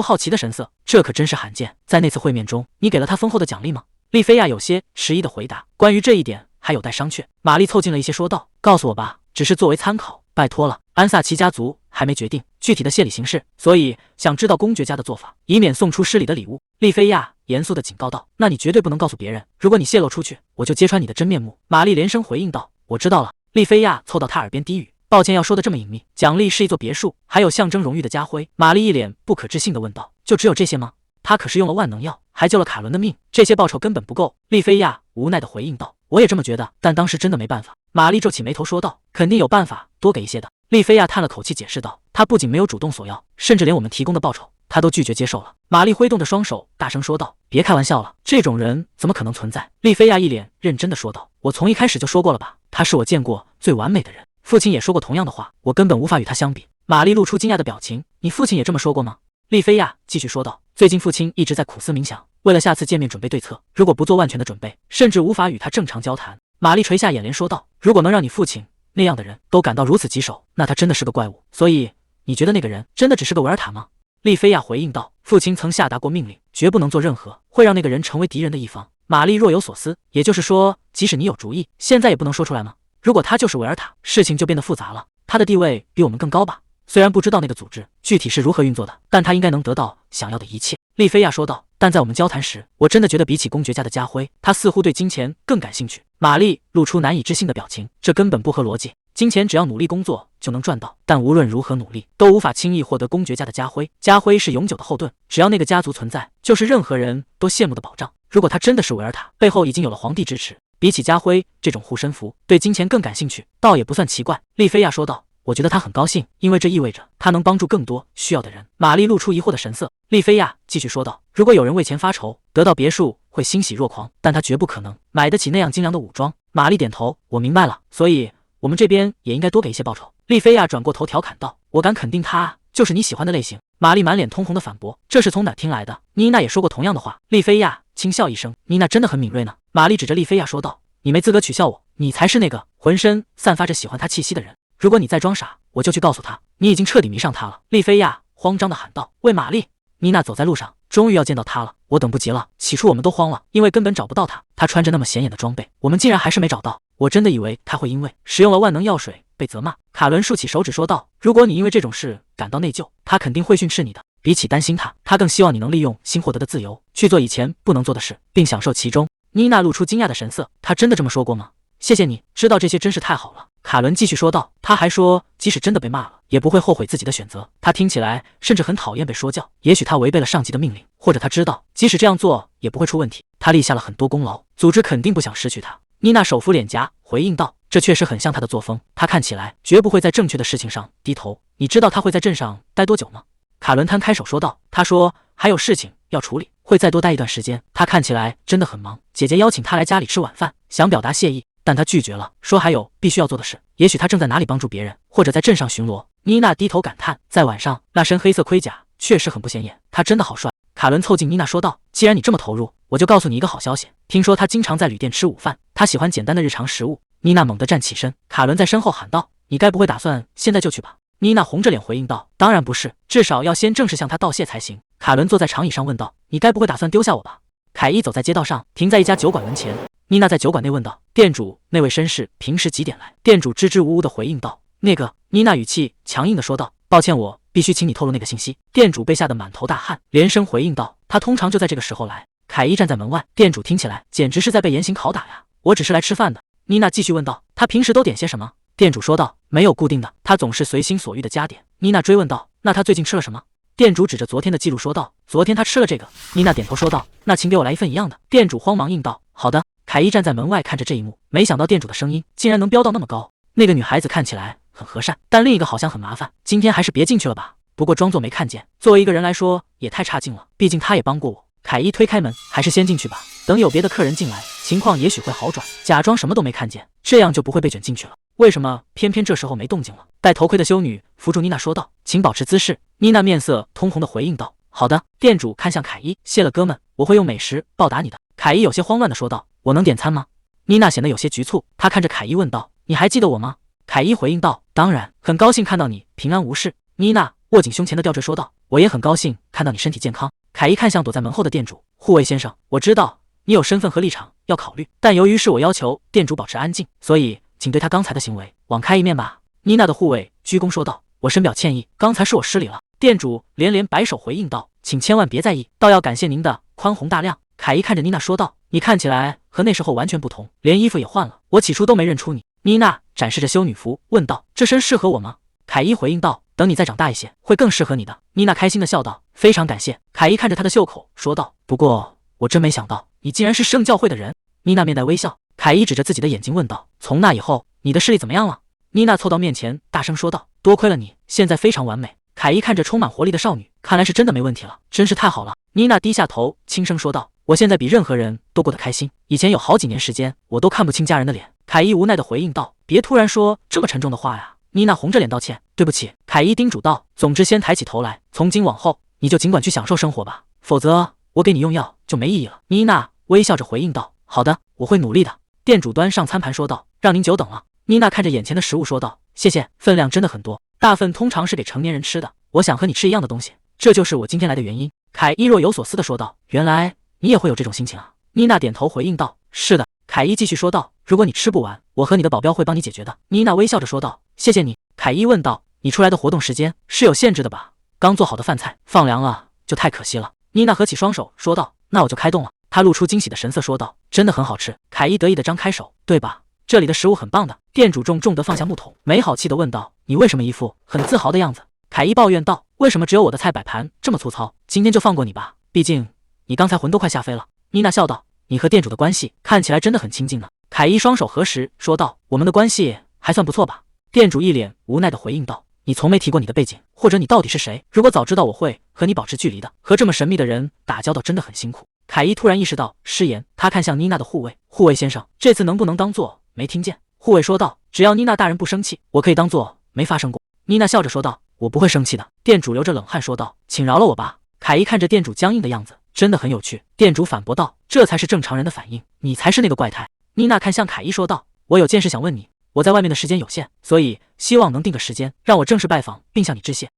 好奇的神色：“这可真是罕见，在那次会面中，你给了他丰厚的奖励吗？”丽菲亚有些迟疑地回答：“关于这一点还有待商榷。”玛丽凑近了一些说道：“告诉我吧，只是作为参考，拜托了。”安萨奇家族还没决定具体的谢礼形式，所以想知道公爵家的做法，以免送出失礼的礼物。丽菲亚严肃地警告道：“那你绝对不能告诉别人，如果你泄露出去，我就揭穿你的真面目。”玛丽连声回应道：“我知道了。”丽菲亚凑到他耳边低语：“抱歉要说的这么隐秘，奖励是一座别墅，还有象征荣誉的家徽。”玛丽一脸不可置信地问道：“就只有这些吗？他可是用了万能药，还救了卡伦的命，这些报酬根本不够。”丽菲亚无奈地回应道：“我也这么觉得，但当时真的没办法。”玛丽皱起眉头说道：“肯定有办法多给一些的。”丽菲亚叹了口气解释道：“他不仅没有主动索要，甚至连我们提供的报酬他都拒绝接受了。”玛丽挥动着双手大声说道：“别开玩笑了，这种人怎么可能存在？”丽菲亚一脸认真地说道：“我从一开始就说过了吧，他是我见过最完美的人，父亲也说过同样的话，我根本无法与他相比。”玛丽露出惊讶的表情：“你父亲也这么说过吗？”丽菲亚继续说道：“最近父亲一直在苦思冥想，为了下次见面准备对策，如果不做万全的准备，甚至无法与他正常交谈。”玛丽垂下眼帘说道：“如果能让你父亲那样的人都感到如此棘手，那他真的是个怪物。所以你觉得那个人真的只是个维尔塔吗？”丽菲亚回应道：“父亲曾下达过命令，绝不能做任何会让那个人成为敌人的一方。”玛丽若有所思：“也就是说，即使你有主意，现在也不能说出来吗？如果他就是维尔塔，事情就变得复杂了。他的地位比我们更高吧？虽然不知道那个组织具体是如何运作的，但他应该能得到想要的一切。”丽菲亚说道：“但在我们交谈时，我真的觉得比起公爵家的家徽，他似乎对金钱更感兴趣。”玛丽露出难以置信的表情：“这根本不合逻辑。金钱只要努力工作就能赚到，但无论如何努力，都无法轻易获得公爵家的家徽。家徽是永久的后盾，只要那个家族存在，就是任何人都羡慕的保障。如果他真的是维尔塔，背后已经有了皇帝支持，比起家徽这种护身符，对金钱更感兴趣，倒也不算奇怪。”丽菲亚说道：“我觉得他很高兴，因为这意味着他能帮助更多需要的人。”玛丽露出疑惑的神色。丽菲亚继续说道：“如果有人为钱发愁，得到别墅会欣喜若狂，但他绝不可能买得起那样精良的武装。”玛丽点头：“我明白了，所以我们这边也应该多给一些报酬。”丽菲亚转过头调侃道：“我敢肯定他就是你喜欢的类型。”玛丽满脸通红的反驳：“这是从哪听来的？”妮娜也说过同样的话。丽菲亚轻笑一声：“妮娜真的很敏锐呢。”玛丽指着丽菲亚说道：“你没资格取笑我，你才是那个浑身散发着喜欢他气息的人。如果你再装傻，我就去告诉他，你已经彻底迷上他了。”丽菲亚慌张地喊道：“喂，玛丽！”妮娜走在路上，终于要见到他了，我等不及了。起初我们都慌了，因为根本找不到他，他穿着那么显眼的装备，我们竟然还是没找到。我真的以为他会因为使用了万能药水被责骂。卡伦竖起手指说道：“如果你因为这种事感到内疚，他肯定会训斥你的。”比起担心他更希望你能利用新获得的自由去做以前不能做的事，并享受其中。妮娜露出惊讶的神色，他真的这么说过吗？谢谢你，知道这些真是太好了。卡伦继续说道，他还说，即使真的被骂了，也不会后悔自己的选择。他听起来甚至很讨厌被说教，也许他违背了上级的命令，或者他知道，即使这样做也不会出问题。他立下了很多功劳，组织肯定不想失去他。妮娜手扶脸颊，回应道，这确实很像他的作风，他看起来绝不会在正确的事情上低头。你知道他会在镇上待多久吗？卡伦摊开手说道，他说还有事情要处理，会再多待一段时间。他看起来真的很忙。姐姐邀请他来家里吃晚饭，想表达谢意，但他拒绝了，说还有必须要做的事。也许他正在哪里帮助别人，或者在镇上巡逻。妮娜低头感叹，在晚上那身黑色盔甲确实很不显眼，他真的好帅。卡伦凑近妮娜说道，既然你这么投入，我就告诉你一个好消息，听说他经常在旅店吃午饭，他喜欢简单的日常食物。妮娜猛地站起身，卡伦在身后喊道，你该不会打算现在就去吧？妮娜红着脸回应道，当然不是，至少要先正式向他道谢才行。卡伦坐在长椅上问道，你该不会打算丢下我吧？凯伊走在街道上，停在一家酒馆门前。妮娜在酒馆内问道，店主那位绅士平时几点来？店主支支吾吾地回应道，那个。妮娜语气强硬地说道，抱歉，我必须请你透露那个信息。店主被吓得满头大汗，连声回应道，他通常就在这个时候来。凯伊站在门外，店主听起来简直是在被严刑拷打呀。我只是来吃饭的。妮娜继续问道，他平时都点些什么？店主说道，没有固定的，他总是随心所欲的加点。妮娜追问道，那他最近吃了什么？店主指着昨天的记录说道，昨天他吃了这个。妮娜点头说道，那请给我来一份一样的。店主慌忙应道，好的。凯伊站在门外看着这一幕，没想到店主的声音竟然能飙到那么高。那个女孩子看起来很和善，但另一个好像很麻烦，今天还是别进去了吧。不过装作没看见，作为一个人来说也太差劲了，毕竟他也帮过我。凯伊推开门，还是先进去吧，等有别的客人进来，情况也许会好转。假装什么都没看见，这样就不会被卷进去了。为什么偏偏这时候没动静了？戴头盔的修女扶住妮娜说道，请保持姿势。妮娜面色通红的回应道，好的。店主看向凯伊，谢了哥们，我会用美食报答你的。凯伊有些慌乱的说道，我能点餐吗？妮娜显得有些局促，她看着凯伊问道，你还记得我吗？凯伊回应道，当然，很高兴看到你平安无事。妮娜握紧胸前的吊坠说道，我也很高兴看到你身体健康。凯伊看向躲在门后的店主，护卫先生，我知道你有身份和立场要考虑，但由于是我要求店主保持安静，所以请对他刚才的行为网开一面吧。妮娜的护卫鞠躬说道，我深表歉意，刚才是我失礼了。店主连连摆手回应道，请千万别在意，倒要感谢您的宽宏大量。凯伊看着妮娜说道，你看起来和那时候完全不同，连衣服也换了，我起初都没认出你。妮娜展示着修女服问道，这身适合我吗？凯伊回应道，等你再长大一些，会更适合你的。妮娜开心的笑道，非常感谢。凯伊看着她的袖口说道，不过我真没想到你竟然是圣教会的人。妮娜面带微笑，凯伊指着自己的眼睛问道，从那以后你的视力怎么样了？妮娜凑到面前大声说道，多亏了你，现在非常完美。凯伊看着充满活力的少女，看来是真的没问题了，真是太好了。妮娜低下头轻声说道，我现在比任何人都过得开心，以前有好几年时间我都看不清家人的脸。凯伊无奈地回应道，别突然说这么沉重的话呀。妮娜红着脸道歉，对不起。凯伊叮嘱道，总之先抬起头来，从今往后你就尽管去享受生活吧，否则我给你用药就没意义了。妮娜微笑着回应道，好的，我会努力的。店主端上餐盘说道，让您久等了。妮娜看着眼前的食物说道，谢谢，分量真的很多，大份通常是给成年人吃的，我想和你吃一样的东西，这就是我今天来的原因。凯伊若有所思地说道，原来你也会有这种心情啊。妮娜点头回应道，是的。凯伊继续说道，如果你吃不完，我和你的保镖会帮你解决的。妮娜微笑着说道，谢谢你。凯伊问道，你出来的活动时间是有限制的吧？刚做好的饭菜放凉了就太可惜了。妮娜合起双手说道，那我就开动了。她露出惊喜的神色说道，真的很好吃。凯伊得意地张开手，对吧？这里的食物很棒的。店主重重地放下木桶，没好气地问道，你为什么一副很自豪的样子？凯伊抱怨道，为什么只有我的菜摆盘这么粗糙？今天就放过你吧，毕竟你刚才魂都快吓飞了。妮娜笑道，你和店主的关系看起来真的很亲近呢。凯伊双手合十说道，我们的关系还算不错吧。店主一脸无奈地回应道，你从没提过你的背景，或者你到底是谁？如果早知道我会和你保持距离的，和这么神秘的人打交道真的很辛苦。凯伊突然意识到失言，他看向妮娜的护卫，护卫先生，这次能不能当做没听见？护卫说道，只要妮娜大人不生气，我可以当做没发生过。妮娜笑着说道，我不会生气的。店主流着冷汗说道，请饶了我吧。凯伊看着店主僵硬的样子，真的很有趣。店主反驳道，这才是正常人的反应，你才是那个怪胎。妮娜看向凯伊说道，我有件事想问你，我在外面的时间有限，所以希望能定个时间让我正式拜访并向你致谢。